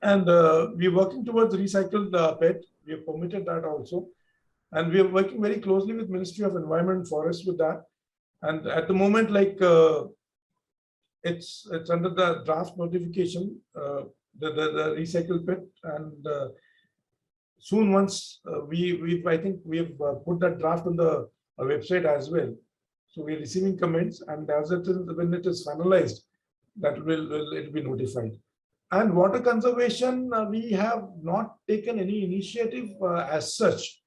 And we're working towards recycled PET. We have permitted that also. And we are working very closely with Ministry of Environment and Forests with that. And at the moment, like it's under the draft notification, the recycled PET. And soon once I think we have put that draft on the website as well. So we're receiving comments, and as it is, when it is finalized, that will be notified. And water conservation, we have not taken any initiative as such,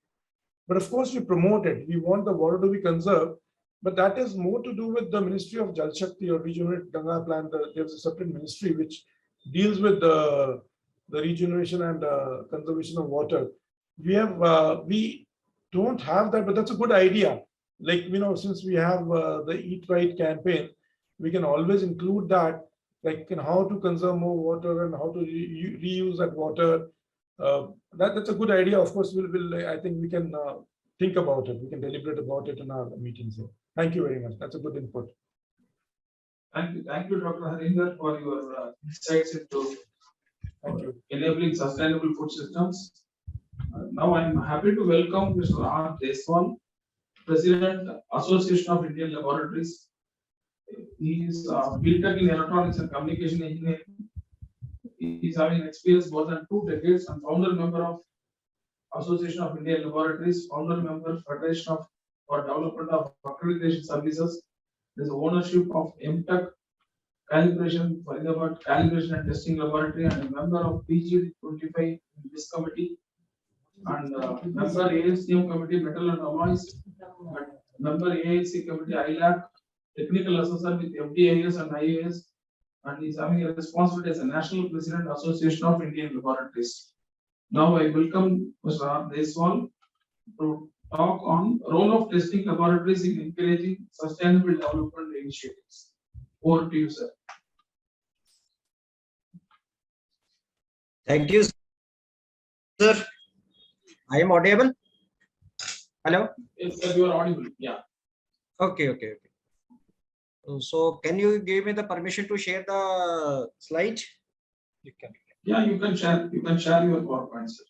but of course we promote it. We want the water to be conserved, but that is more to do with the Ministry of Jal Shakti or Regenerate Ganga Plan. There's a separate ministry which deals with the regeneration and conservation of water. We don't have that, but that's a good idea. Like, since we have the Eat Right campaign, we can always include that, like how to conserve more water and how to reuse that water. That's a good idea. Of course, I think we can think about it. We can deliberate about it in our meetings here. Thank you very much. That's a good input. Thank you, Dr. Harinder, for your insights into enabling sustainable food systems. Now I'm happy to welcome Mr. R. Deswal, President, Association of Indian Laboratories. He is BTech in Electronics and Communication Engineering. He is having experience more than 2 decades and founder member of Association of Indian Laboratories, founder member Federation for Development of Accreditation Services. There is ownership of MTech Calibration, Faridabad Calibration and Testing Laboratory, and a member of PG 25 in this committee, and member ASTM Committee Metal and Alloys, and member AIC Committee ILAC, technical assessor with FDIS and IAS, and is having a responsibility as a National President, Association of Indian Laboratories. Now I welcome Mr. R. Deswal to talk on role of testing laboratories in encouraging sustainable development initiatives. Over to you, sir. Thank you, sir. I am audible. Hello. Yes, sir, you are audible. Yeah. Okay. So can you give me the permission to share the slide? You can. Yeah, you can share. You can share your PowerPoint, sir.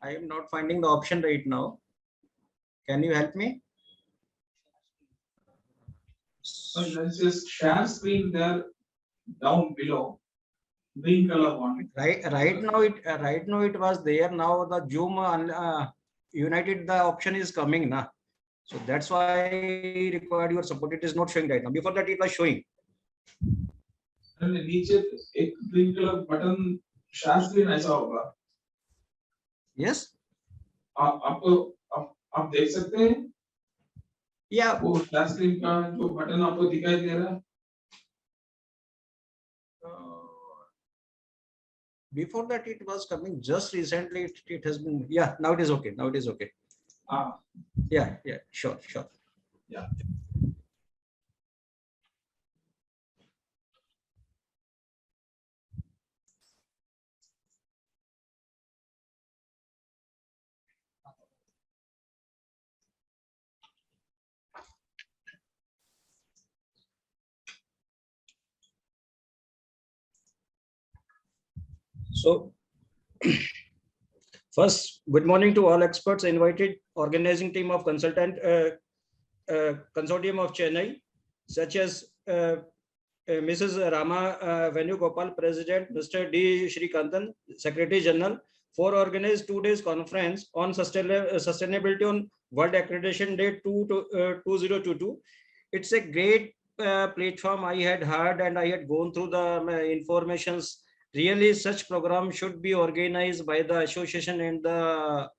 I am not finding the option right now. Can you help me? There is a share screen there down below. Green color one. Right now it was there. Now the Zoom United the option is coming now. So that's why I required your support. It is not showing right now. Before that it was showing. And नीचे एक green color button share screen ऐसा होगा. Yes. आप देख सकते हैं? Yeah. वो share screen का जो बटन आपको दिखाई दे रहा है? Before that it was coming just recently. It has been, yeah, now it is okay. Now it is okay. Yeah, sure. Yeah. So first, good morning to all experts invited, organizing team of consultant consortium of Chennai, such as Mrs. Rama Venugopal, President, Mr. D. Srikantan, Secretary General, for organized 2 days conference on sustainability on World Accreditation Day 2022. It's a great platform. I had heard and I had gone through the informations. Really, such program should be organized by the association and the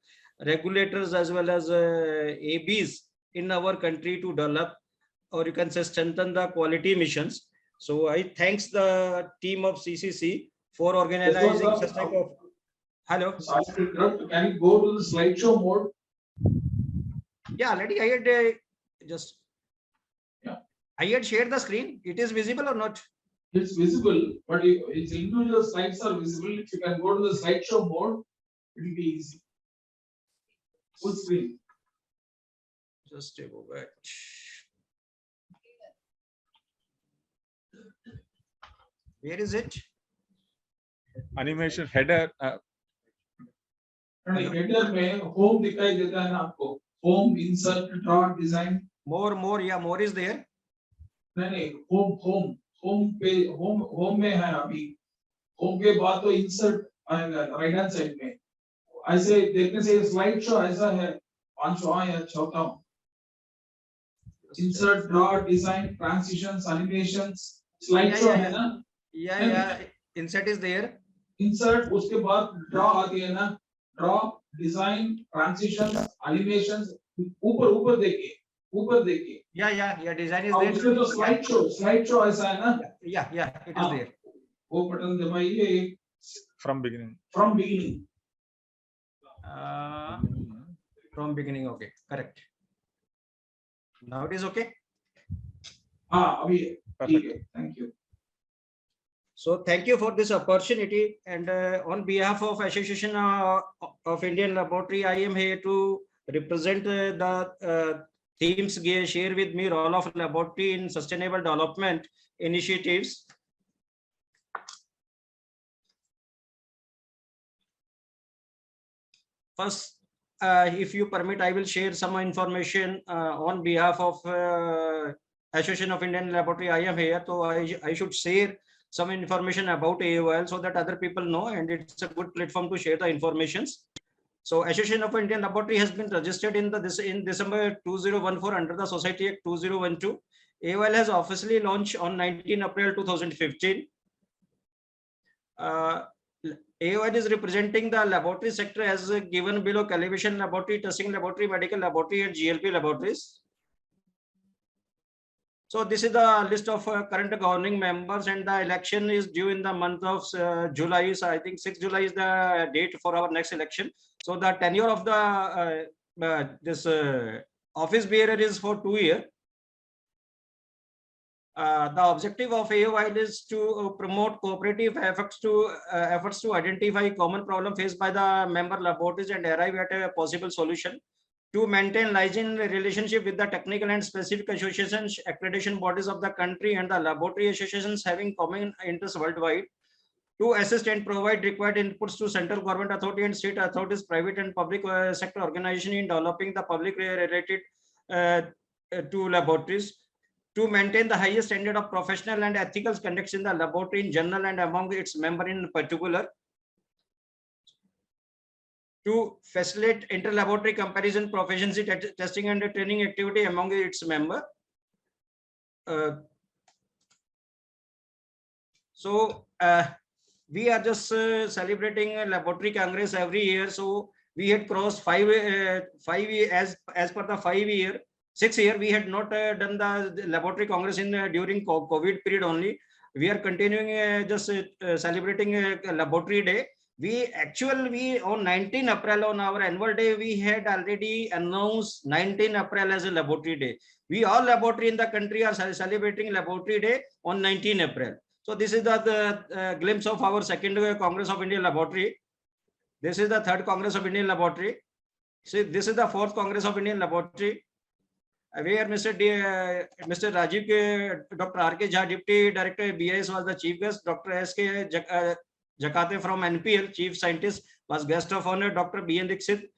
regulators as well as ABs in our country to develop, or you can say strengthen the quality missions. So I thanks the team of CCC for organizing such type of. Hello. Sorry to interrupt. Can you go to the slideshow mode? Yeah, already I had just. Yeah. I had shared the screen. It is visible or not? It's visible, but its individual slides are visible. If you can go to the slideshow mode, it will be easy. Full screen. Just go back. Where is it? Animation header. Header में home दिखाई देता है ना आपको, home, insert, draw, design. More, yeah, more is there. नहीं, home पे home में है अभी. होम के बाद तो इंसर्ट आएगा राइट हैंड साइड में. ऐसे देखने से स्लाइड शो ऐसा है, 5 या 6. Insert, draw, design, transitions, animations, slide show है ना. Yeah. Insert is there. Insert, उसके बाद ड्रॉ आती है ना. Draw, design, transitions, animations. ऊपर देखिए. Yeah. Design is और there. उसमें तो स्लाइड शो ऐसा है ना. Yeah, it is there. वो बटन दबाइए. From beginning. From beginning. From beginning, okay, correct. Now it is okay. अभी Perfect. ठीक है. Thank you. So thank you for this opportunity, and on behalf of Association of Indian Laboratory, I am here to represent the themes share with me role of laboratory in sustainable development initiatives. First, if you permit, I will share some information on behalf of Association of Indian Laboratory. I am here, so I should share some information about AOL so that other people know, and it's a good platform to share the informations. So Association of Indian Laboratory has been registered in December 2014 under the Society Act 2012. AOL has officially launched on 19 April 2015. AOL is representing the laboratory sector as given below: calibration laboratory, testing laboratory, medical laboratory, and GLP laboratories. So this is the list of current governing members, and the election is due in the month of July. So I think 6 July is the date for our next election. So the tenure of the this office bearer is for 2 years. The objective of AOL is to promote cooperative efforts to identify common problem faced by the member laboratories and arrive at a possible solution. To maintain liaison relationship with the technical and specific associations, accreditation bodies of the country, and the laboratory associations having common interests worldwide. To assist and provide required inputs to central government authority and state authorities, private and public sector organization in developing the public related to laboratories. To maintain the highest standard of professional and ethical conduct in the laboratory in general and among its members in particular. To facilitate inter-laboratory comparison, proficiency testing and training activity among its members. We are just celebrating a laboratory congress every year. So we had crossed 5 years as per the 6 year. We had not done the laboratory congress in during COVID period only. We are continuing just celebrating a laboratory day. We on 19 April on our annual day, we had already announced 19 April as a laboratory day. We all laboratory in the country are celebrating laboratory day on 19 April. So this is the glimpse of our second Congress of Indian Laboratory. This is the third Congress of Indian Laboratory. See, this is the fourth Congress of Indian Laboratory, where Mr. Rajiv, Dr. R.K. Jha, Deputy Director BIS was the chief guest. Dr. S.K. Jakate from NPL, Chief Scientist, was guest of honor. Dr. B.N. Dixit,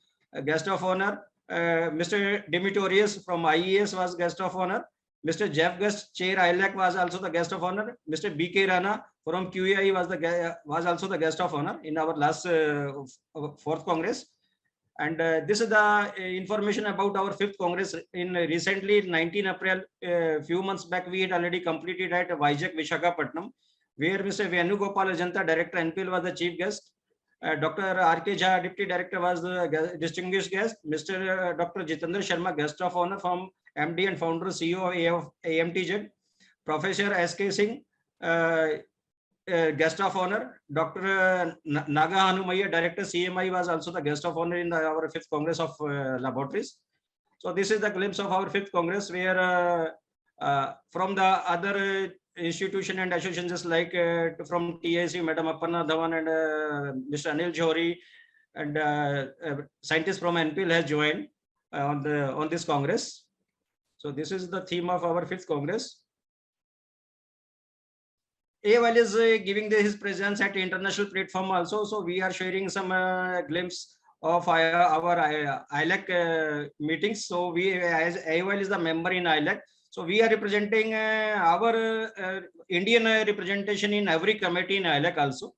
guest of honor. Mr. Dimitorius from IES was guest of honor. Mr. Jeff Guest, Chair ILAC, was also the guest of honor. Mr. B.K. Rana from QAI was also the guest of honor in our last fourth Congress. And this is the information about our fifth Congress. In recently, 19 April, few months back, we had already completed at Vizag, Visakhapatnam, where Mr. Venugopal Ajanta, Director NPL, was the chief guest. Dr. R.K. Jha, Deputy Director, was the distinguished guest. Mr. Dr. Jitendra Sharma, guest of honor from MD and founder CEO of AMTZ. Professor S.K. Singh, guest of honor. Dr. Naga Hanumaya, Director CMI, was also the guest of honor in our fifth Congress of Laboratories. So this is the glimpse of our fifth Congress, where from the other institution and associations, just like from TSCA, Madam Aparna Dhawan and Mr. Anil Johri, and scientists from NPL has joined on this Congress. So this is the theme of our fifth Congress. AWL is giving his presence at international platform also. So we are sharing some glimpse of our ILAC meetings. So we, as AWL is the member in ILAC, so we are representing our Indian representation in every committee in ILAC also.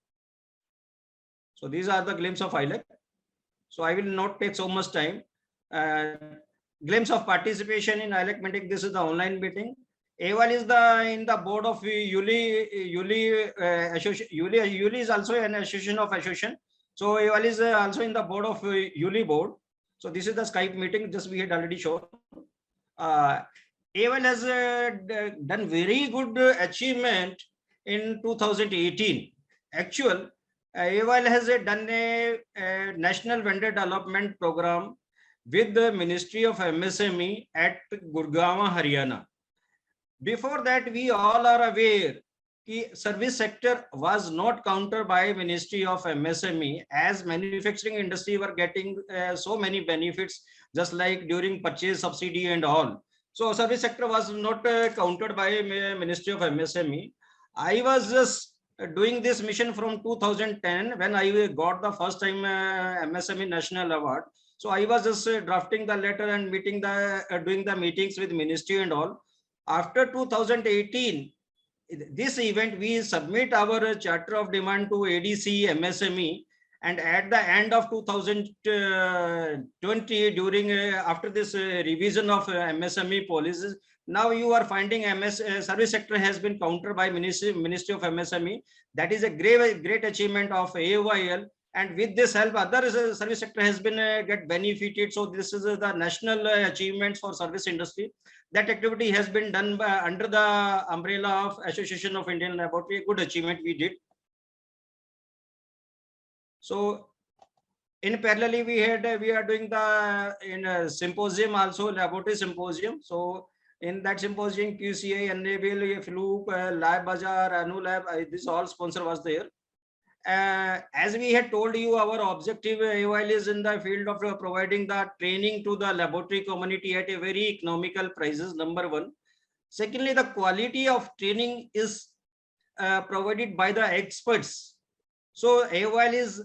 So these are the glimpse of ILAC. So I will not take so much time. Glimpse of participation in ILAC meeting. This is the online meeting. AWL is in the board of ULI association. ULI is also an association of association. So AWL is also in the board of ULI board. So this is the Skype meeting. Just we had already shown. AWL has done very good achievement in 2018. Actual, AWL has done a national vendor development program with the Ministry of MSME at Gurgaon, Haryana. Before that, we all are aware that service sector was not counted by Ministry of MSME, as manufacturing industry were getting so many benefits, just like during purchase subsidy and all. So service sector was not counted by Ministry of MSME. I was just doing this mission from 2010 when I got the first time MSME National Award. So I was just drafting the letter and doing the meetings with ministry and all. After 2018, this event, we submit our charter of demand to ADC MSME, and at the end of 2020, during after this revision of MSME policies, now you are finding service sector has been counted by Ministry of MSME. That is a great achievement of AOIL. And with this help, other service sector has been get benefited. So this is the national achievements for service industry. That activity has been done under the umbrella of Association of Indian Laboratory. A good achievement we did. So in parallel, we are doing the symposium also, laboratory symposium. So in that symposium, QCI, Enable, Fluke, Lab Bazaar, Anu Lab, this all sponsor was there. As we had told you, our objective AOIL is in the field of providing the training to the laboratory community at a very economical prices, number one. Secondly, the quality of training is provided by the experts. So AOIL is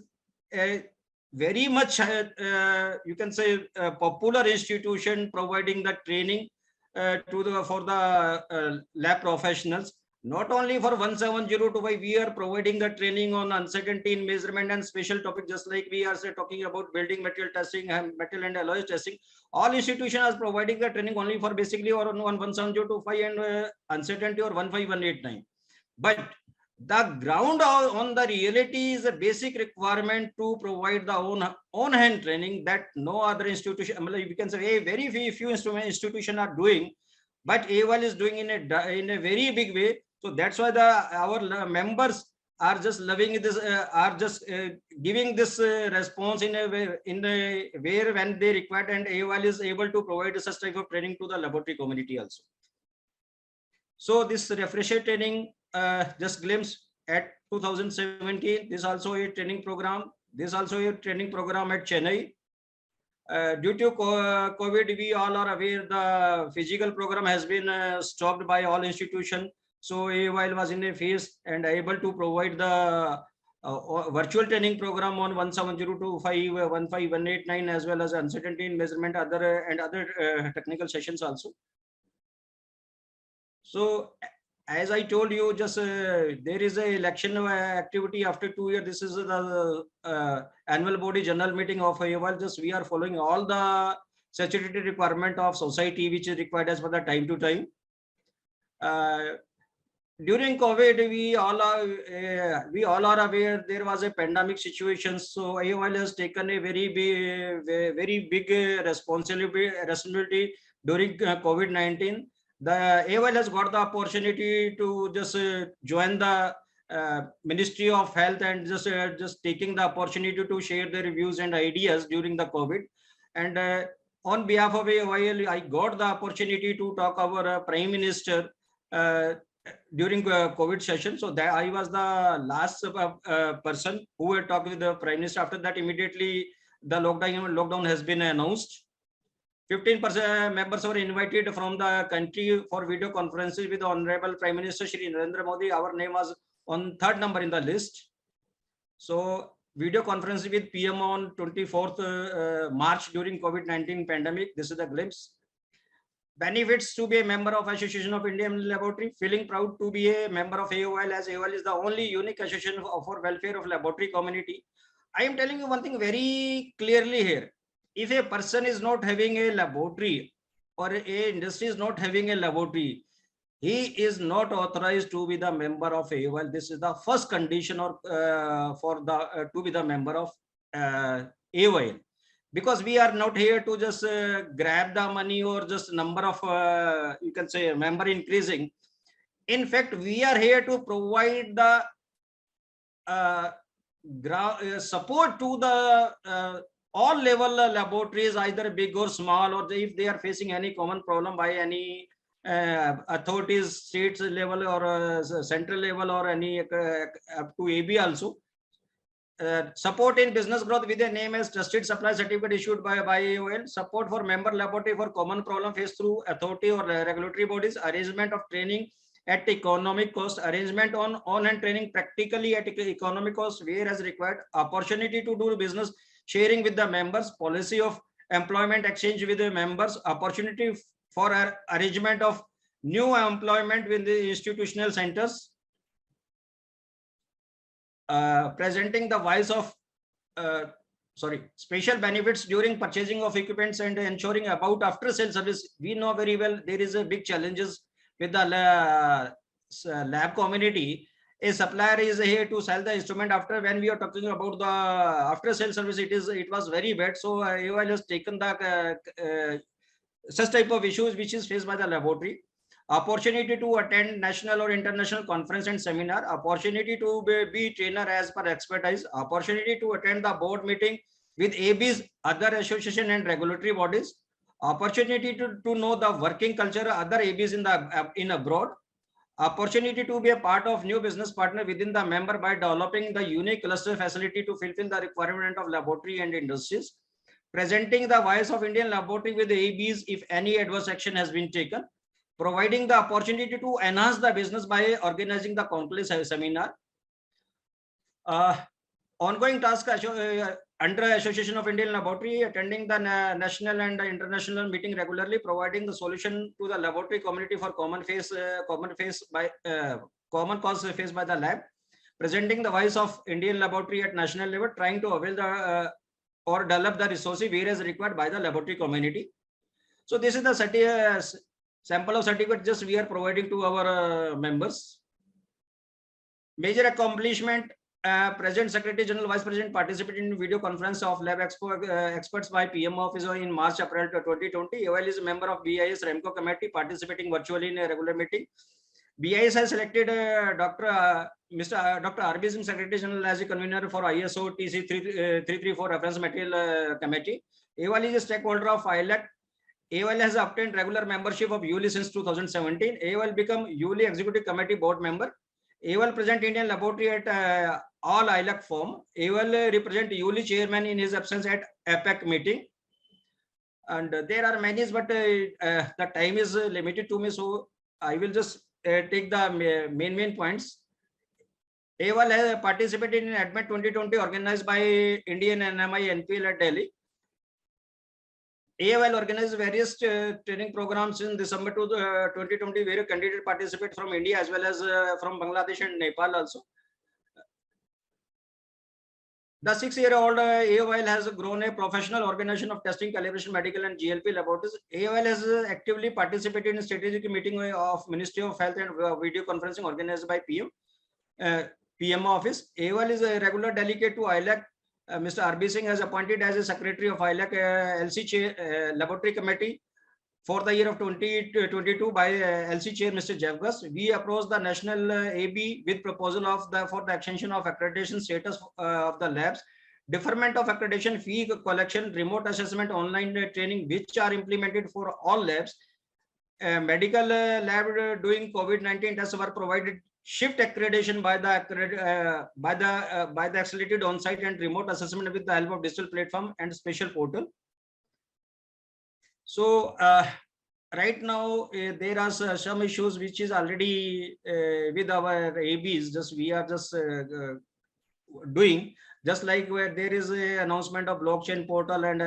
very much, you can say, a popular institution providing the training for the lab professionals. Not only for 17025, we are providing the training on uncertainty in measurement and special topic, just like we are talking about building material testing and metal and alloys testing. All institutions are providing the training only for basically or on 17025 and uncertainty or 15189. But the ground on the reality is a basic requirement to provide the own hand training that no other institution, we can say very few institutions are doing, but AOIL is doing in a very big way. So that's why our members are just loving this, are just giving this response in a way when they require, and AOIL is able to provide such type of training to the laboratory community also. So this refresher training, just glimpse at 2017. This also a training program. This also a training program at Chennai. Due to COVID, we all are aware the physical program has been stopped by all institutions. So AOIL was in a phase and able to provide the virtual training program on 17025, 15189, as well as uncertainty in measurement, other technical sessions also. So as I told you, just there is a election activity after 2 years. This is the annual body general meeting of AOL. Just we are following all the statutory requirement of society, which is required as per the time to time. During COVID, we all are aware there was a pandemic situation. So AOL has taken a very big responsibility during COVID-19. The AOL has got the opportunity to just join the Ministry of Health and just taking the opportunity to share their views and ideas during the COVID. And on behalf of AOL, I got the opportunity to talk our Prime Minister during COVID session. So that I was the last person who had talked with the Prime Minister. After that, immediately the lockdown has been announced. 15% members were invited from the country for video conferences with the Honorable Prime Minister Shri Narendra Modi. Our name was on 3rd number in the list. So video conference with PM on 24th March during COVID-19 pandemic. This is the glimpse. Benefits to be a member of Association of Indian Laboratory. Feeling proud to be a member of AOL, as AOL is the only unique association for welfare of laboratory community. I am telling you one thing very clearly here. If a person is not having a laboratory or a industry is not having a laboratory, he is not authorized to be the member of AOL. This is the first condition or to be the member of AOL. Because we are not here to just grab the money or just number of you can say member increasing. In fact, we are here to provide the support to the all level laboratories, either big or small, or if they are facing any common problem by any authorities, states level or central level or any up to AB also. Support in business growth with a name as trusted supply certificate issued by AOL. Support for member laboratory for common problem faced through authority or regulatory bodies. Arrangement of training at economic cost. Arrangement on and training practically at economic cost where as required. Opportunity to do business sharing with the members. Policy of employment exchange with the members. Opportunity for arrangement of new employment with the institutional centers. Presenting the voice of special benefits during purchasing of equipments and ensuring about after sale service. We know very well there is a big challenges with the lab community. A supplier is here to sell the instrument. After when we are talking about the after sale service, it was very bad. So AOL has taken the such type of issues which is faced by the laboratory. Opportunity to attend national or international conference and seminar. Opportunity to be trainer as per expertise. Opportunity to attend the board meeting with ABs, other association and regulatory bodies. Opportunity to know the working culture, other ABs in abroad. Opportunity to be a part of new business partner within the member by developing the unique cluster facility to fulfill the requirement of laboratory and industries. Presenting the voice of Indian laboratory with the ABs if any adverse action has been taken. Providing the opportunity to enhance the business by organizing the countless seminar. Ongoing task under Association of Indian Laboratory, attending the national and international meeting regularly, providing the solution to the laboratory community for common cause faced by the lab. Presenting the voice of Indian laboratory at national level, trying to avail the or develop the resources whereas required by the laboratory community. So this is the sample of certificate just we are providing to our members. Major accomplishment, President, Secretary General, Vice President participated in video conference of lab experts by PM office in March, April 2020. AOL is a member of BIS Remco committee participating virtually in a regular meeting. BIS has selected Dr. RB Singh, Secretary General, as a convener for ISO TC 334 reference material committee. AOL is a stakeholder of ILAC. AOL has obtained regular membership of ULI since 2017. AOL become ULI Executive Committee Board member. AOL present Indian Laboratory at all ILAC forum. AOL represent ULI Chairman in his absence at APEC meeting. And there are many, but the time is limited to me, so I will just take the main points. AOL has participated in ADMET 2020 organized by Indian NMI NPL at Delhi. AOL organized various training programs in December 2020, where candidates participate from India as well as from Bangladesh and Nepal also. The 6-year-old AOL has grown a professional organization of testing, calibration, medical and GLP laboratories. AOL has actively participated in strategic meeting of Ministry of Health and video conferencing organized by PM office. AOL is a regular delegate to ILAC. Mr. RB Singh has appointed as a secretary of ILAC LC Chair Laboratory Committee for the year of 2022 by LC Chair Mr. Jeffgus. We approached the national AB with proposal of for the extension of accreditation status of the labs, deferment of accreditation fee collection, remote assessment, online training, which are implemented for all labs. Medical lab doing COVID-19 tests were provided shift accreditation by the accelerated on-site and remote assessment with the help of digital platform and special portal. So right now there are some issues which is already with our ABs. Just we are just doing, just like where there is a announcement of blockchain portal, and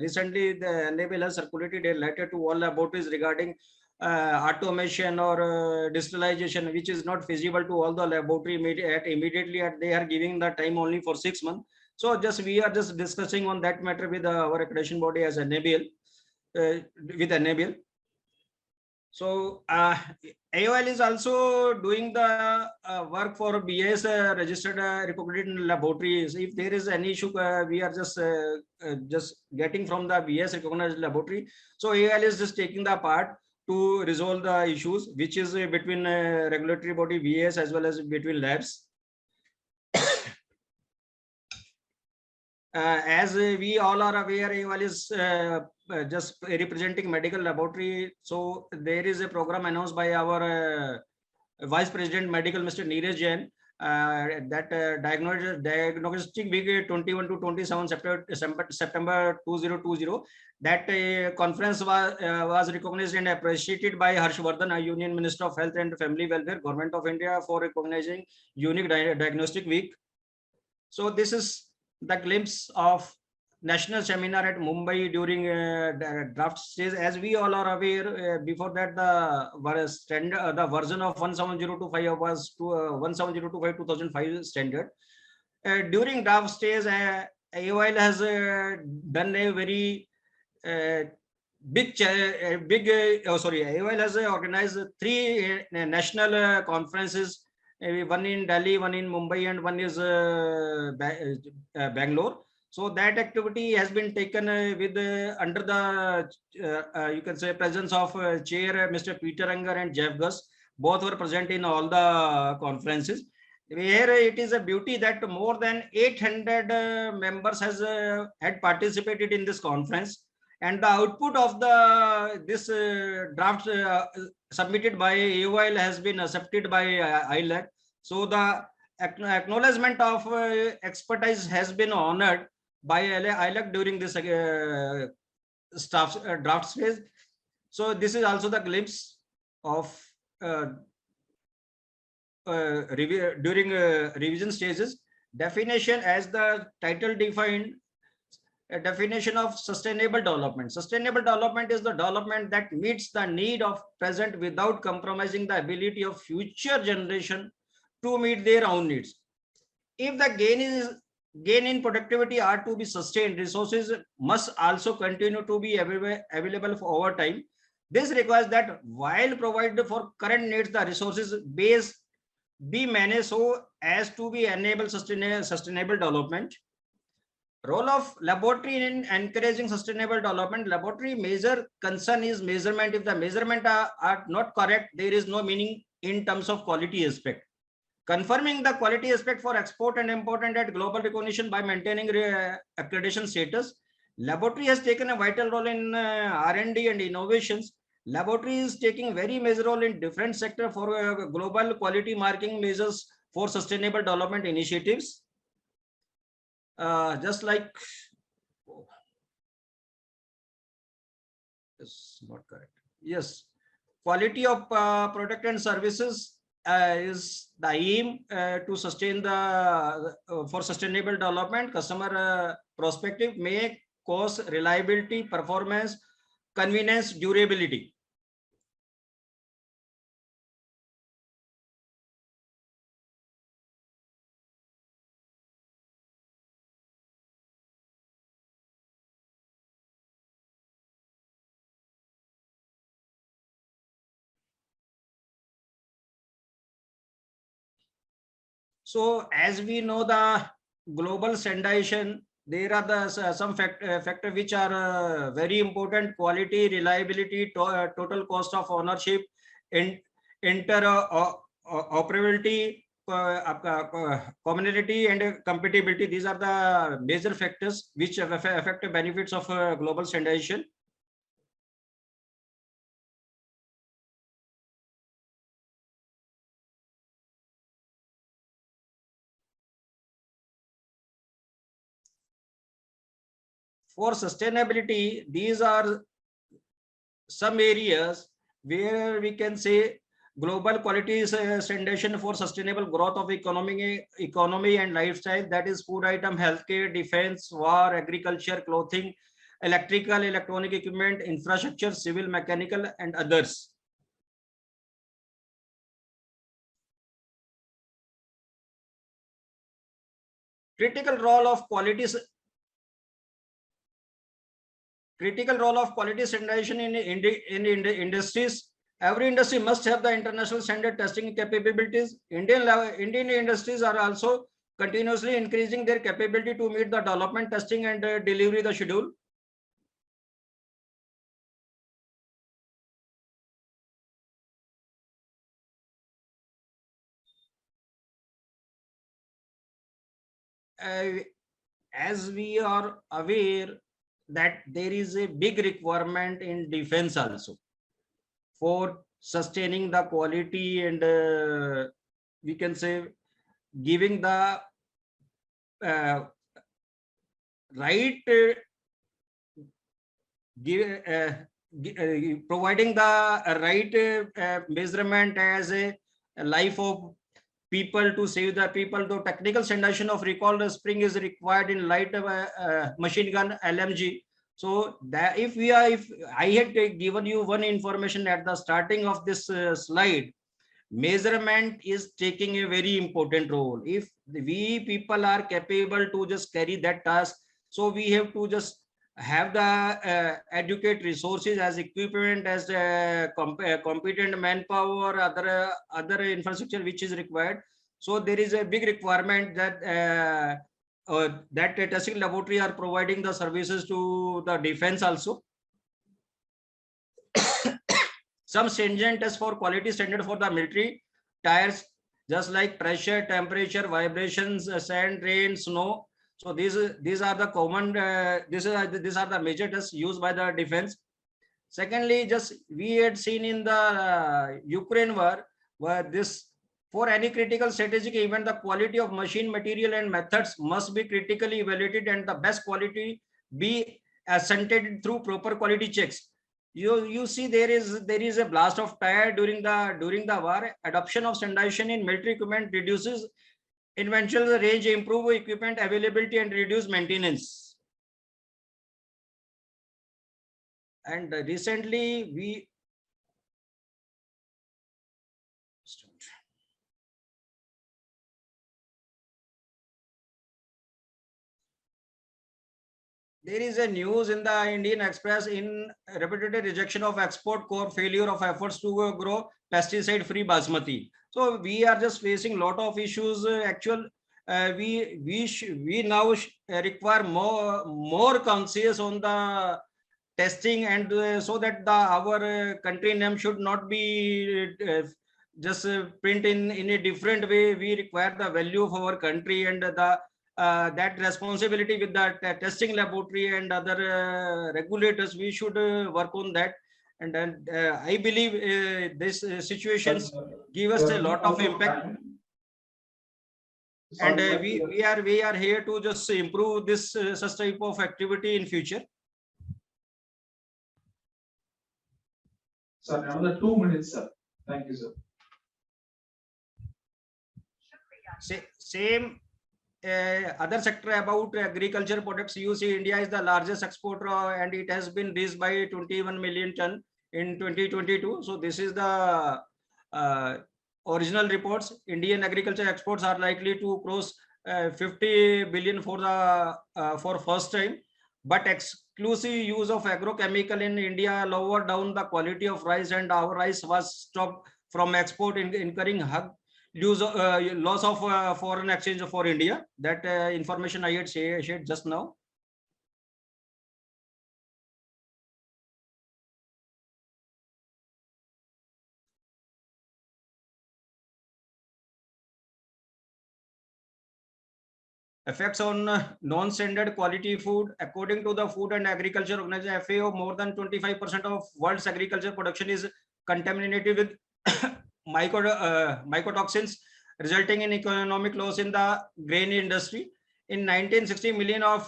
recently the enable has circulated a letter to all laboratories regarding automation or digitalization, which is not feasible to all the laboratory immediately. They are giving the time only for 6 months. So just we are just discussing on that matter with our accreditation body as enable. With enable. So AOL is also doing the work for BS registered recognized laboratories. If there is any issue, we are just getting from the BS recognized laboratory. So AOL is just taking the part to resolve the issues, which is between regulatory body BS as well as between labs. As we all are aware, AOL is just representing medical laboratory. So there is a program announced by our Vice President Medical, Mr. Neeraj Jain, that diagnostic week 21 to 27 September 2020. That conference was recognized and appreciated by Harshvardhan, Union Minister of Health and Family Welfare, Government of India, for recognizing unique diagnostic week. So this is the glimpse of national seminar at Mumbai during draft stage. As we all are aware, before that the version of 17025 was to 17025 2005 standard. During draft stage, AOL has done a very AOL has organized 3 national conferences. One in Delhi, one in Mumbai, and one is Bangalore. So that activity has been taken with under the you can say presence of chair Mr. Peter Anger and Jeff Gus. Both were present in all the conferences. Where it is a beauty that more than 800 members had participated in this conference, and the output of this draft submitted by AOL has been accepted by ILAC. So the acknowledgement of expertise has been honored by ILAC during this draft phase. So this is also the glimpse of during revision stages. Definition, as the title defined, a definition of sustainable development. Sustainable development is the development that meets the need of present without compromising the ability of future generation to meet their own needs. If the gain in productivity are to be sustained, resources must also continue to be available for over time. This requires that while provided for current needs, the resources base be managed so as to be enable sustainable development. Role of laboratory in encouraging sustainable development. Laboratory major concern is measurement. If the measurement are not correct, there is no meaning in terms of quality aspect. Confirming the quality aspect for export and import and at global recognition by maintaining accreditation status. Laboratory has taken a vital role in R&D and innovations. Laboratory is taking very major role in different sector for global quality marking measures for sustainable development initiatives. Just like, it's not correct. Yes, quality of product and services is the aim to sustain the for sustainable development. Customer perspective, make cost, reliability, performance, convenience, durability. So as we know the global standardization, there are the some factors which are very important: quality, reliability, total cost of ownership, in interoperability, commonality, and compatibility. These are the major factors which affect the benefits of global standardization. For sustainability, these are some areas where we can say global quality standardization for sustainable growth of economy and lifestyle, that is food item, healthcare, defense, war, agriculture, clothing, electrical, electronic equipment, infrastructure, civil, mechanical, and others. Critical role of quality standardization in industries. Every industry must have the international standard testing capabilities. Indian industries are also continuously increasing their capability to meet the development, testing, and delivery the schedule. As we are aware that there is a big requirement in defense also for sustaining the quality and we can say giving the right providing the right measurement as a life of people, to save the people. Though technical standardization of recoil spring is required in light machine gun LMG. So that if I had given you one information at the starting of this slide, measurement is taking a very important role. If we people are capable to just carry that task, so we have to just have the adequate resources as equipment, as competent manpower, other infrastructure which is required. So there is a big requirement that that testing laboratory are providing the services to the defense also. Some stringent tests for quality standard for the military tires, just like pressure, temperature, vibrations, sand, rain, snow. So these are the common these are the major tests used by the defense. Secondly, just we had seen in the Ukraine war, where this for any critical strategic event, the quality of machine, material, and methods must be critically evaluated, and the best quality be ascertained through proper quality checks. You see there is a blast of tire during the war. Adoption of standardization in military equipment reduces inventory range, improve equipment availability, and reduce maintenance. And recently we there is a news in the Indian Express in repeated rejection of export core, failure of efforts to grow pesticide free basmati. So we are just facing lot of issues. We now require more conscious on the testing, and so that our country name should not be just print in a different way. We require the value of our country, and the that responsibility with the testing laboratory and other regulators. We should work on that, and then I believe this situations give us a lot of impact, and we are here to just improve this such type of activity in future. Sir, another 2 minutes, sir. Thank you, sir. Same other sector about agriculture products, you see India is the largest exporter and it has been reached by 21 million ton in 2022. So this is the original reports. Indian agriculture exports are likely to cross 50 billion for first time, but exclusive use of agrochemical in India lowered down the quality of rice, and our rice was stopped from export, incurring loss of foreign exchange for India. That information I had shared just now. Effects on non-standard quality food. According to the Food and Agriculture Organization, FAO, more than 25% of world's agriculture production is contaminated with mycotoxins, resulting in economic loss in the grain industry. In 1960, million of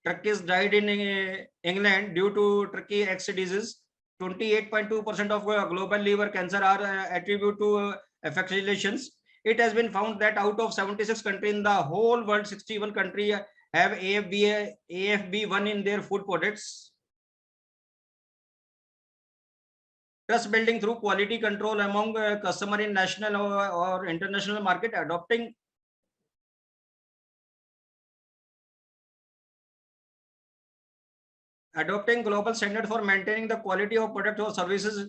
turkeys died in England due to turkey X disease. 28.2% of global liver cancer are attributed to affections. It has been found that out of 76 countries in the whole world, 61 countries have AFB1 in their food products. Trust building through quality control among customer in national or international market. Adopting global standard for maintaining the quality of product or services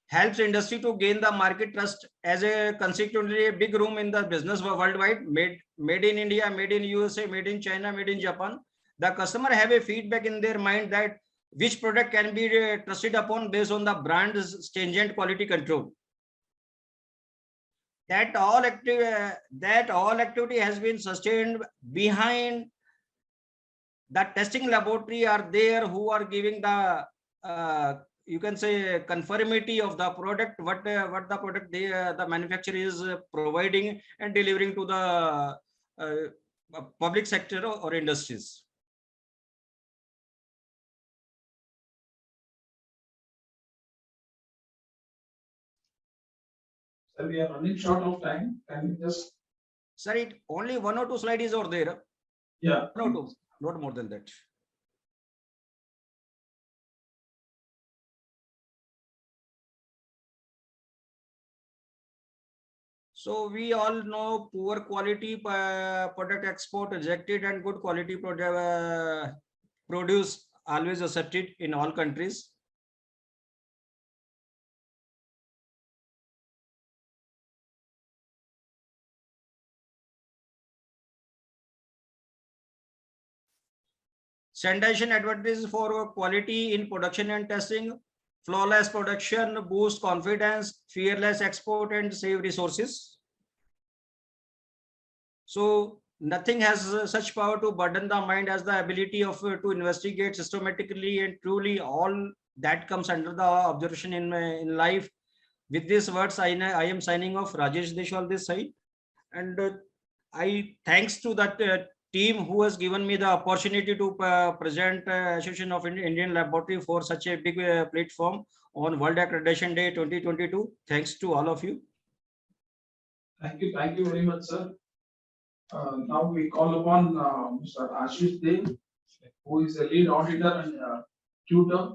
helps industry to gain the market trust. As a consequently a big room in the business worldwide. Made in India, made in USA, made in China, made in Japan. The customer have a feedback in their mind that which product can be trusted upon based on the brand's stringent quality control. That all activity has been sustained behind the testing laboratory are there who are giving the you can say conformity of the product, what the product the manufacturer is providing and delivering to the public sector or industries. So we are running short of time. Can you just? Sorry, only 1 or 2 slides are there. Yeah. 1 or 2, not more than that. So we all know poor quality product export rejected and good quality product produce always accepted in all countries. Standardization advantages for quality in production and testing. Flawless production boosts confidence, fearless export, and save resources. So nothing has such power to burden the mind as the ability of to investigate systematically and truly. All that comes under the observation in life. With these words, I am signing off. Rajesh Deshwal this side, and I thanks to that team who has given me the opportunity to present Association of Indian Laboratory for such a big platform on World Accreditation Day 2022. Thanks to all of you. Thank you very much, sir. Now we call upon Mr. Ashish Dev, who is a lead auditor and tutor,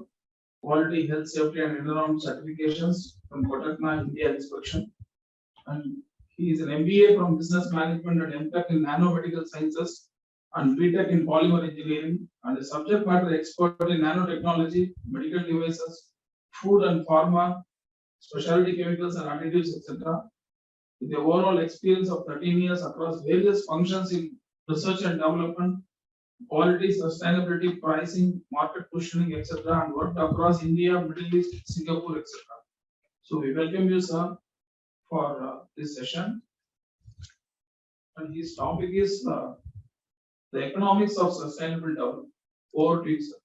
quality, health, safety, and environment certifications from Kotakna India Inspection. And he is an MBA from Business Management and MTech in Nanomedical Sciences and BTech in Polymer Engineering, and a subject matter expert in nanotechnology, medical devices, food and pharma, specialty chemicals and additives, etc. With the overall experience of 13 years across various functions in research and development, quality, sustainability, pricing, market positioning, etc., and worked across India, Middle East, Singapore, etc. So we welcome you, sir, for this session. And his topic is the economics of sustainable development. Over to you, sir.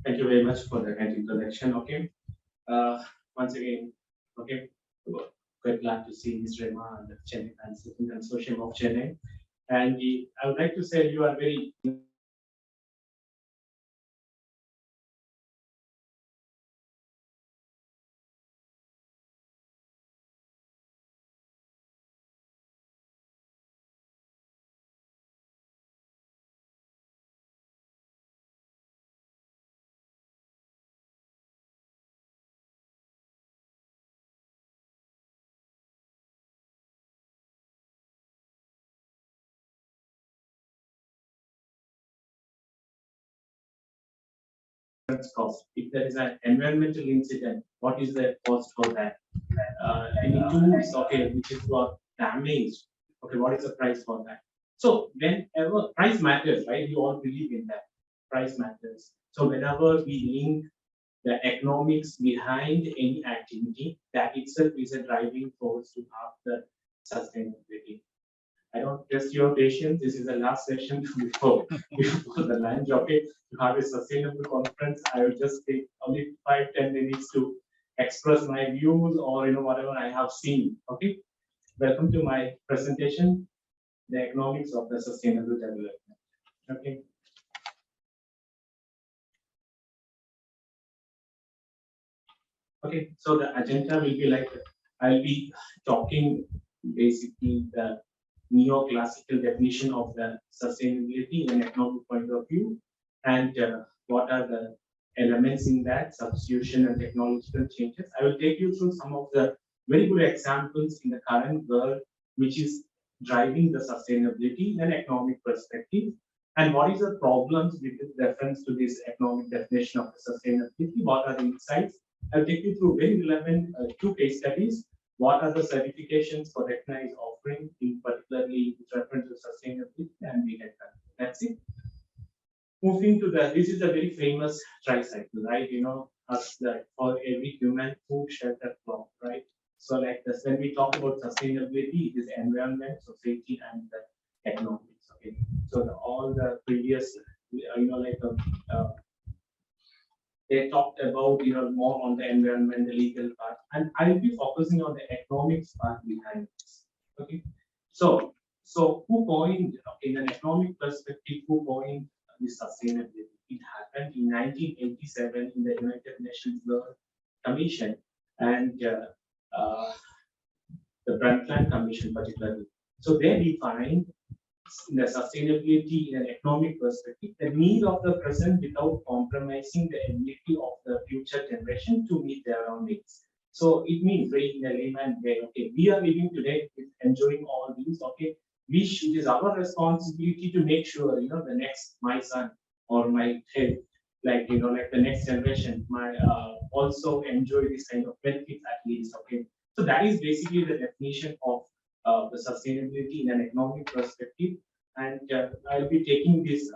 Thank you very much for the kind introduction. Okay. Once again, okay, quite glad to see Ms. Rema and the Chennai Consortium of Chennai. And I would like to say you are very cost. If there is an environmental incident, what is the cost for that? Any tools, okay, which is got damaged, okay, what is the price for that? So whenever price matters, right? You all believe in that. Price matters. So whenever we link the economics behind any activity, that itself is a driving force to have the sustainability. I don't test your patience. This is the last session before the lunch. Okay, to have a sustainable conference, I will just take only 5-10 minutes to express my views or whatever I have seen. Okay, welcome to my presentation, the economics of the sustainable development. Okay. Okay, so the agenda will be like I'll be talking basically the neoclassical definition of the sustainability in an economic point of view, and what are the elements in that, substitution and technological changes. I will take you through some of the very good examples in the current world, which is driving the sustainability in an economic perspective, and what is the problems with reference to this economic definition of the sustainability, what are the insights. I'll take you through very relevant 2 case studies. What are the certifications for recognized offering, in particularly with reference to sustainability, and we get that. That's it. Moving to this is a very famous tricycle, right? Us that for every human, food, shelter, cloth, right? So like this, when we talk about sustainability, it is environment, society, and the economics. Okay. So all the previous, they talked about more on the environment, the legal part, and I will be focusing on the economics part behind this. Okay, so who coined, in an economic perspective, who coined this sustainability? It happened in 1987 in the United Nations World Commission and the Brundtland Commission particularly. So they defined the sustainability in an economic perspective, the need of the present without compromising the ability of the future generation to meet their own needs. So it means very in a layman way, okay, we are living today with enjoying all these, okay, it is our responsibility to make sure, the next, my son or my kid, like the next generation might also enjoy this kind of benefits at least, okay. So that is basically the definition of the sustainability in an economic perspective, and I'll be taking these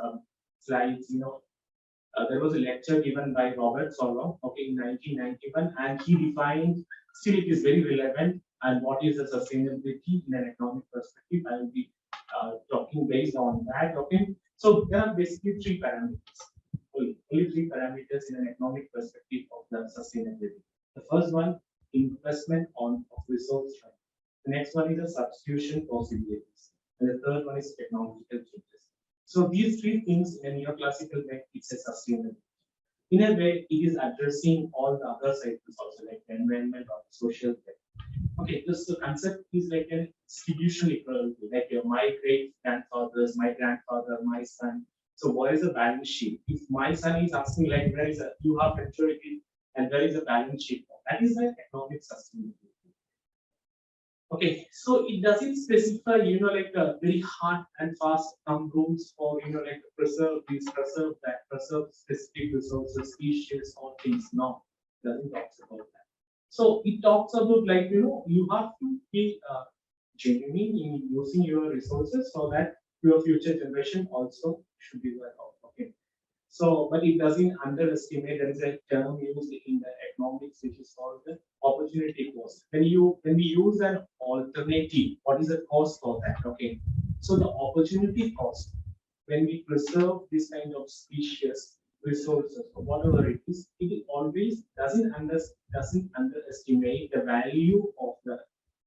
slides. There was a lecture given by Robert Solomon, okay, in 1991, and he defined. Still, it is very relevant. And what is the sustainability in an economic perspective? I will be talking based on that. Okay, so there are basically 3 parameters. Only 3 parameters in an economic perspective of the sustainability. The first one, investment of resource strength. The next one is the substitution possibilities. And the third one is technological changes. So these 3 things in a neoclassical way, it's a sustainable. In a way, it is addressing all the other cycles also, like the environment or social thing. Okay, this concept is like an institutional equality, like my great grandfathers, my grandfather, my son. So what is the balance sheet? If my son is asking like where is you have maturity and where is the balance sheet? That is like economic sustainability. Okay, so it doesn't specify, like a very hard and fast rules for, like preserve this, preserve that, preserve specific resources, species, or things. No, it doesn't talk about that. So it talks about like, you have to be genuine in using your resources so that your future generation also should be well off. Okay. So, but it doesn't underestimate. There is a term used in the economics which is called the opportunity cost. When we use an alternative, what is the cost for that? Okay, so the opportunity cost when we preserve this kind of species, resources, or whatever it is, it always doesn't underestimate the value of the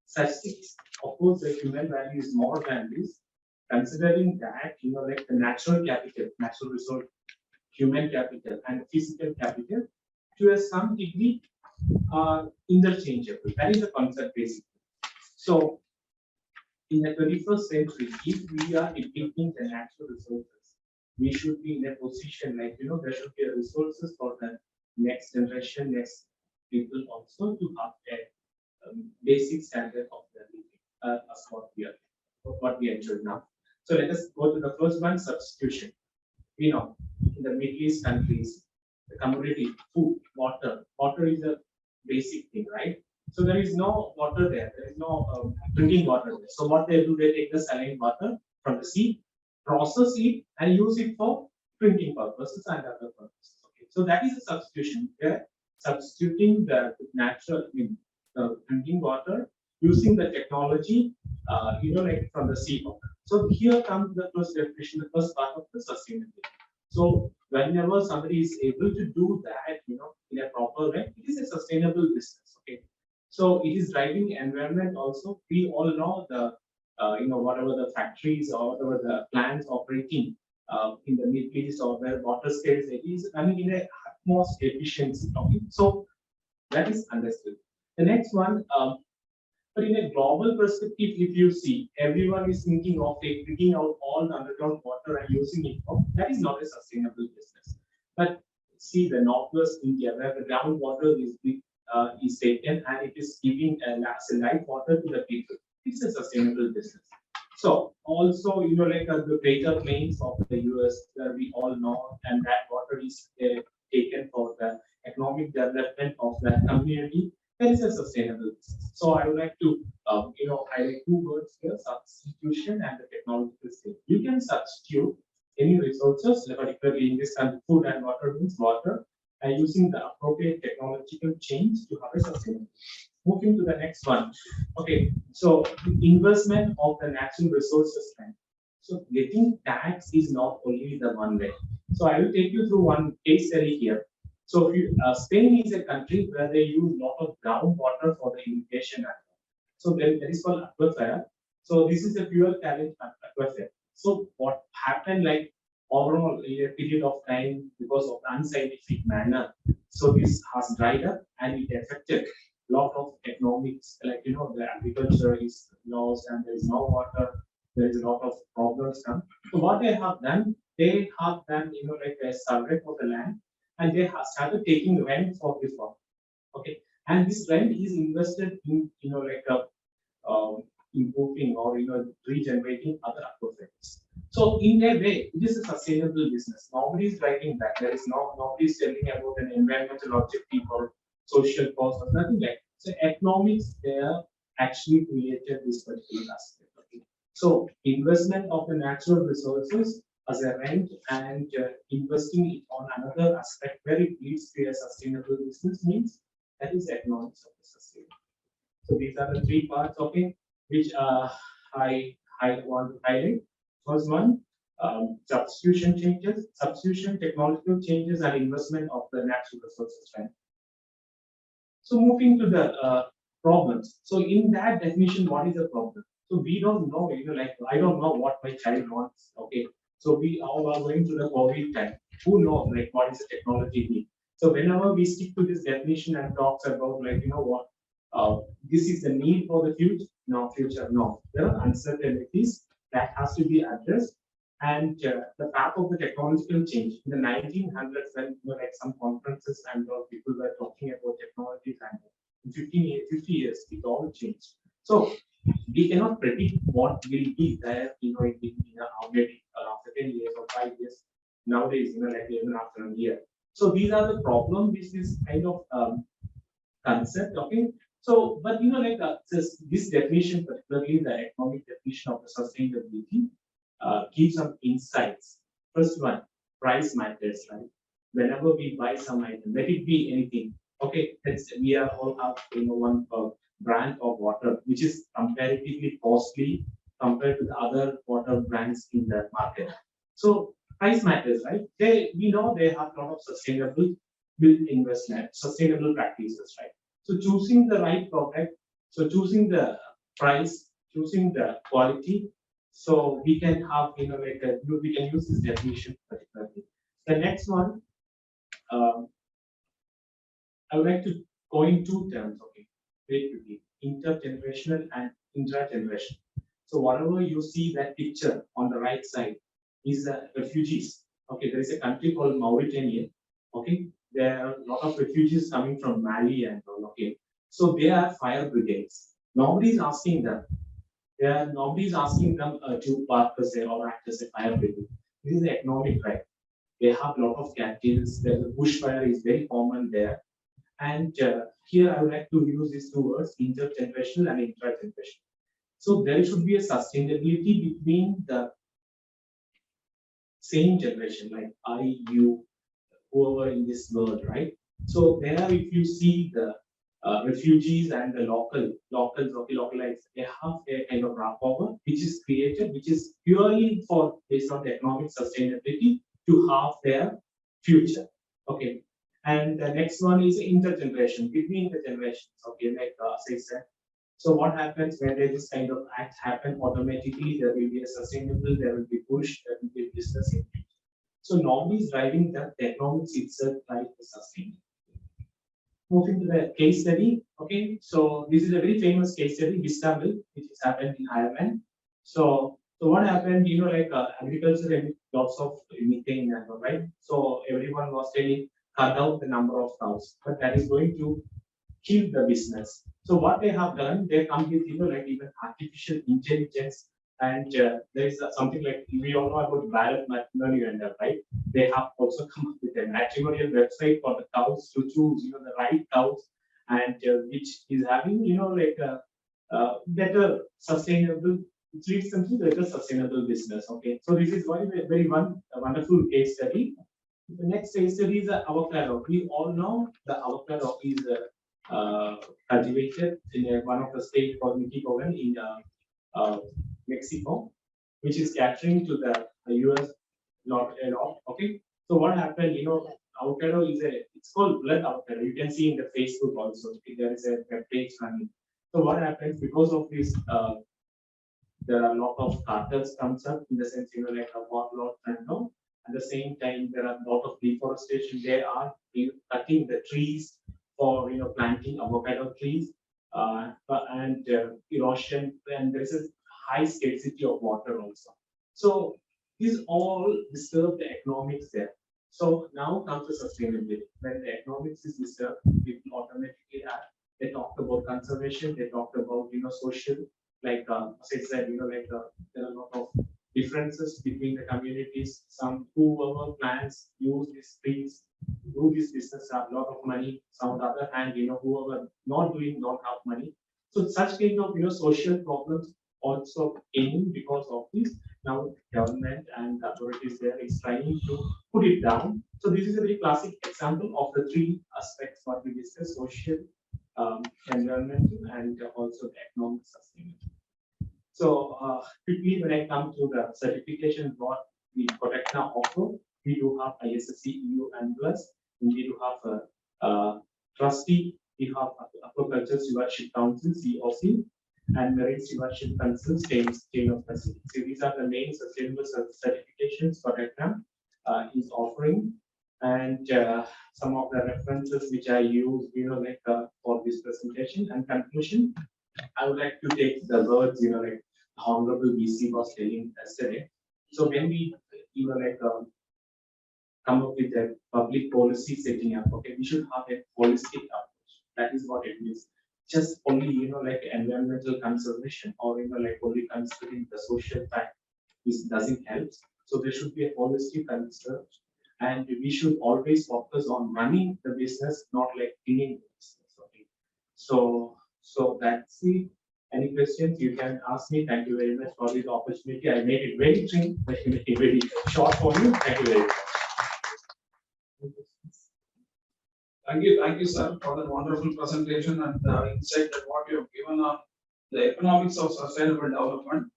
such things. Of course, the human value is more than this. Considering that, like the natural capital, natural resource, human capital and physical capital to some degree are interchangeable. That is the concept basically. So in the 21st century, if we are depleting the natural resources, we should be in a position like, there should be resources for the next generation, next people also to have a basic standard of the living as what we enjoy now. So let us go to the first one, substitution. We know in the Middle East countries, the commodity, food, water. Water is a basic thing, right? So there is no water there. There is no drinking water there. So what they do, they take the saline water from the sea, process it, and use it for drinking purposes and other purposes. Okay. So that is a substitution. Where substituting the natural, drinking water using the technology, like from the sea water. So here comes the first definition, the first part of the sustainability. So whenever somebody is able to do that, in a proper way, it is a sustainable business. Okay. So it is driving environment also. We all know the, whatever the factories or whatever the plants operating in the Middle East or where water scales, it is running in a utmost efficiency. Okay. So that is understood. The next one, but in a global perspective, if you see, everyone is thinking of taking out all the underground water and using it. That is not a sustainable business. But see the Northwest India, where the groundwater is taken and it is giving a light water to the people. It's a sustainable business. So also, like the greater plains of the US, where we all know, and that water is taken for the economic development of that community. That is a sustainable business. So I would like to, highlight two words here: substitution and the technological skill. You can substitute any resources, particularly in this country, food and water means water, and using the appropriate technological change to have a sustainable. Moving to the next one. Okay, so investment of the natural resources. So getting tax is not only the one way. So I will take you through one case study here. So Spain is a country where they use a lot of groundwater for the irrigation. So there is called aquifer. So this is a pure talent aquifer. So what happened, like overall a period of time, because of the unscientific manner, so this has dried up and it affected a lot of economics, like the agriculture is lost and there is no water, there is a lot of problems come. So what they have done like a survey for the land, and they have started taking rent for this one. Okay, and this rent is invested in improving or regenerating other aquifers. So in a way, it is a sustainable business. Nobody is writing that. There is nobody is telling about an environmental objective or social cost or nothing like that. So economics, they are actually created this particular aspect. Okay. So investment of the natural resources as a rent and investing it on another aspect where it leads to a sustainable business means that is economics of the sustainable. So these are the three parts of it which I want to highlight. First one, substitution technological changes, and investment of the natural resources. Right. So moving to the problems. So in that definition, what is the problem? So we don't know. Like I don't know what my child wants. Okay. So we all are going through the COVID time. Who knows, like, what is the technology need? So whenever we stick to this definition and talks about, like, this is the need for the future. No, there are uncertainties that has to be addressed. And the path of the technological change in the 1900s, when like some conferences and people were talking about technologies, and in 50 years, it all changed. So we cannot predict what will be there, maybe after 10 years or 5 years. Nowadays, like even after a year. So these are the problems with this kind of concept. Okay. So, but this definition, particularly the economic definition of the sustainability, gives some insights. First one, price matters, right? Whenever we buy some item, let it be anything. Okay, we are all have one brand of water which is comparatively costly compared to the other water brands in the market. So price matters, right? We know they have a lot of sustainable investment, sustainable practices, right? So choosing the right product, so choosing the price, choosing the quality, so we can have we can use this definition particularly. The next one, I would like to go in two terms, okay, very quickly: intergenerational and intragenerational. So whatever you see that picture on the right side is the refugees. Okay, there is a country called Mauritania. Okay, there are a lot of refugees coming from Mali and all. Okay, so they are fire brigades. Nobody is asking them. Nobody is asking them to park as or act as a fire brigade. This is the economic right. They have a lot of cattails. The bushfire is very common there. And here I would like to use these two words, intergenerational and intragenerational. So there should be a sustainability between the same generation, like I, you, whoever in this world, right? So there, if you see the refugees and the localites, they have a kind of rapport which is created, which is purely for based on the economic sustainability to have their future. Okay. And the next one is intergeneration between the generations. Okay, like as I said. So what happens when there this kind of act happen? Automatically, there will be a sustainable, there will be push, there will be business increase. So nobody is driving that, the economics itself drive the sustainability. Moving to the case study. Okay, so this is a very famous case study, Istanbul, which has happened in Ireland. So what happened? You know, like agriculture and lots of methane, right? So everyone was telling cut out the number of cows, but that is going to kill the business. So what they have done, they come with like even artificial intelligence, and there is something like we all know about ballot matrimony, right? They have also come up with a matrimonial website for the cows to choose the right cows, and which is having like a better sustainable. It leads them to better sustainable business. Okay, so this is very wonderful case study. The next case study is avocado. We all know the avocado is cultivated in one of the states called Michoacan in Mexico, which is catering to the US lot. Okay, so what happened? Avocado is it's called blood avocado. You can see in the Facebook also. There is a web page running. So what happens because of this? There are a lot of cartels comes up in the sense like a lot and no. At the same time, there are a lot of deforestation. They are cutting the trees for planting avocado trees, and erosion, and there is a high scarcity of water also. So these all disturb the economics there. So now comes the sustainability. When the economics is disturbed, people automatically they talked about conservation, they talked about social, like as I said, like there are a lot of differences between the communities. Some whoever plans use these trees, do this business have a lot of money. Some on the other hand, whoever not doing don't have money. So such kind of social problems also came because of this. Now government and authorities there is trying to put it down. So this is a very classic example of the three aspects what we discussed: social, environmental, and also the economic sustainability. So quickly, when I come to the certification, what we Protecna offer, we do have ISSC EU and plus, and we do have a trustee, we have Aquaculture Stewardship Council (COC), and Marine Stewardship Council chain of custody. So these are the main sustainable certifications Protecna is offering, and some of the references which I use, like for this presentation and conclusion. I would like to take the words, like Honorable BC was telling yesterday. So when we, like come up with a public policy setting up, okay, we should have a holistic approach. That is what it means. Just only, like environmental conservation or, like only considering the social fact, this doesn't help. So there should be a holistic concern, and we should always focus on running the business, not like killing the business. Okay. So that's it. Any questions you can ask me. Thank you very much for this opportunity. I made it very short for you. Thank you very much. Thank you, sir, for that wonderful presentation and the insight that what you have given on the economics of sustainable development.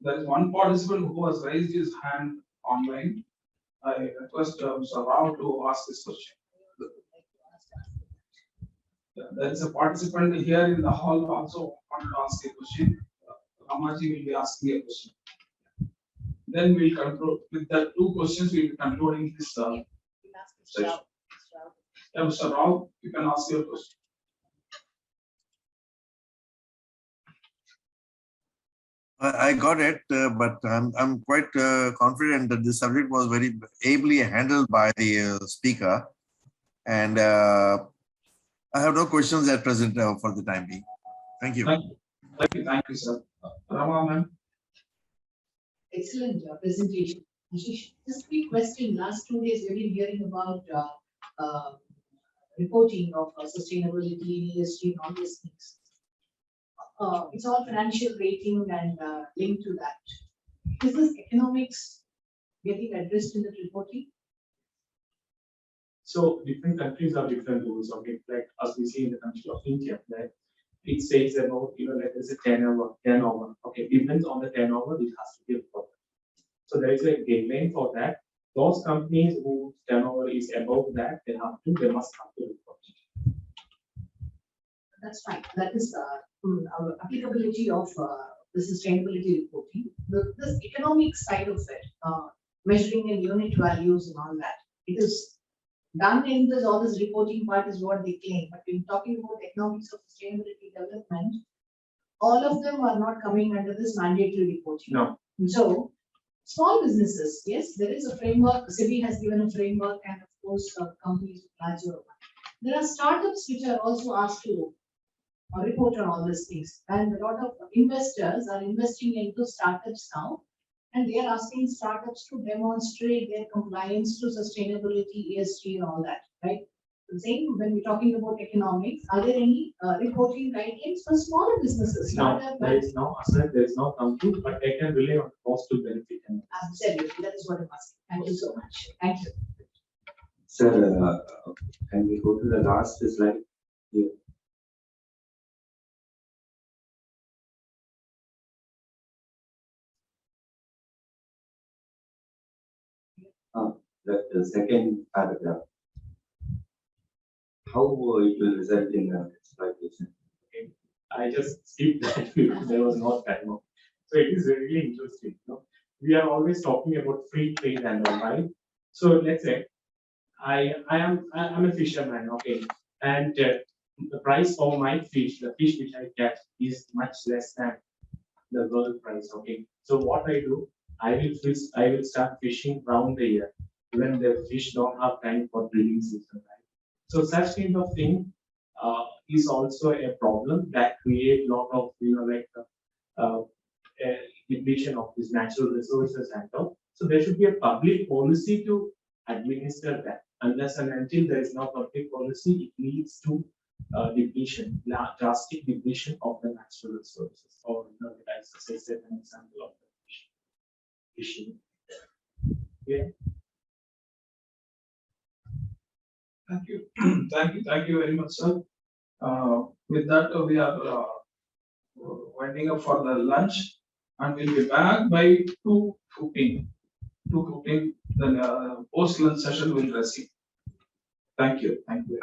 There is one participant who has raised his hand online. I request Mr. Rao to ask this question. There is a participant here in the hall also wanted to ask a question. Ramaji will be asking a question. Then we'll conclude with the two questions. We'll be concluding this session. Yeah, Mr. Rao, you can ask your question. I got it, but I'm quite confident that this subject was very ably handled by the speaker, and I have no questions at present for the time being. Thank you. Thank you, sir. Rama, ma'am. Excellent presentation. Ashish, just quick question. Last 2 days, we've been hearing about reporting of sustainability, ESG, and all these things. It's all financial rating and linked to that. Is this economics getting addressed in the reporting? So different countries have different rules. Okay, like as we see in the country of India, that it says about, like there's a turnover. Okay, depends on the turnover, it has to be reported. So there is a guideline for that. Those companies whose turnover is above that, they must have to report it. That's fine. That is our applicability of the sustainability reporting. This economic side of it, measuring in unit values and all that, it is done in this, all this reporting part is what they claim. But in talking about economics of sustainability development, all of them are not coming under this mandatory reporting. No. So, small businesses, yes, there is a framework. SEBI has given a framework, and of course, companies larger. There are startups which are also asked to report on all these things, and a lot of investors are investing into startups now, and they are asking startups to demonstrate their compliance to sustainability, ESG, and all that, right? The same when we're talking about economics, are there any reporting guidelines for smaller businesses? No, Startup there is no, there is no company, but they can rely on cost to benefit. Absolutely, that is what I'm asking. Thank you so much. Thank you. Sir, can we go to the last slide here? The second paragraph. How it will result in exploitation? Okay. I just skipped that because there was no time. So it is really interesting. We are always talking about free trade and all, right? So let's say I'm a fisherman, okay, and the price for my fish, the fish which I catch, is much less than the world price. Okay, so what I do, I will start fishing round the year when the fish don't have time for breeding season, right? So such kind of thing is also a problem that create lot of depletion of these natural resources and all. So there should be a public policy to administer that. Unless and until there is no public policy, it leads to depletion, drastic depletion of the natural resources. Or as I said, an example of the fishing. Yeah. Thank you. Thank you very much, sir. With that, we are winding up for the lunch, and we'll be back by 2:15. 2:15, the post lunch session will resume. Thank you. Thank you.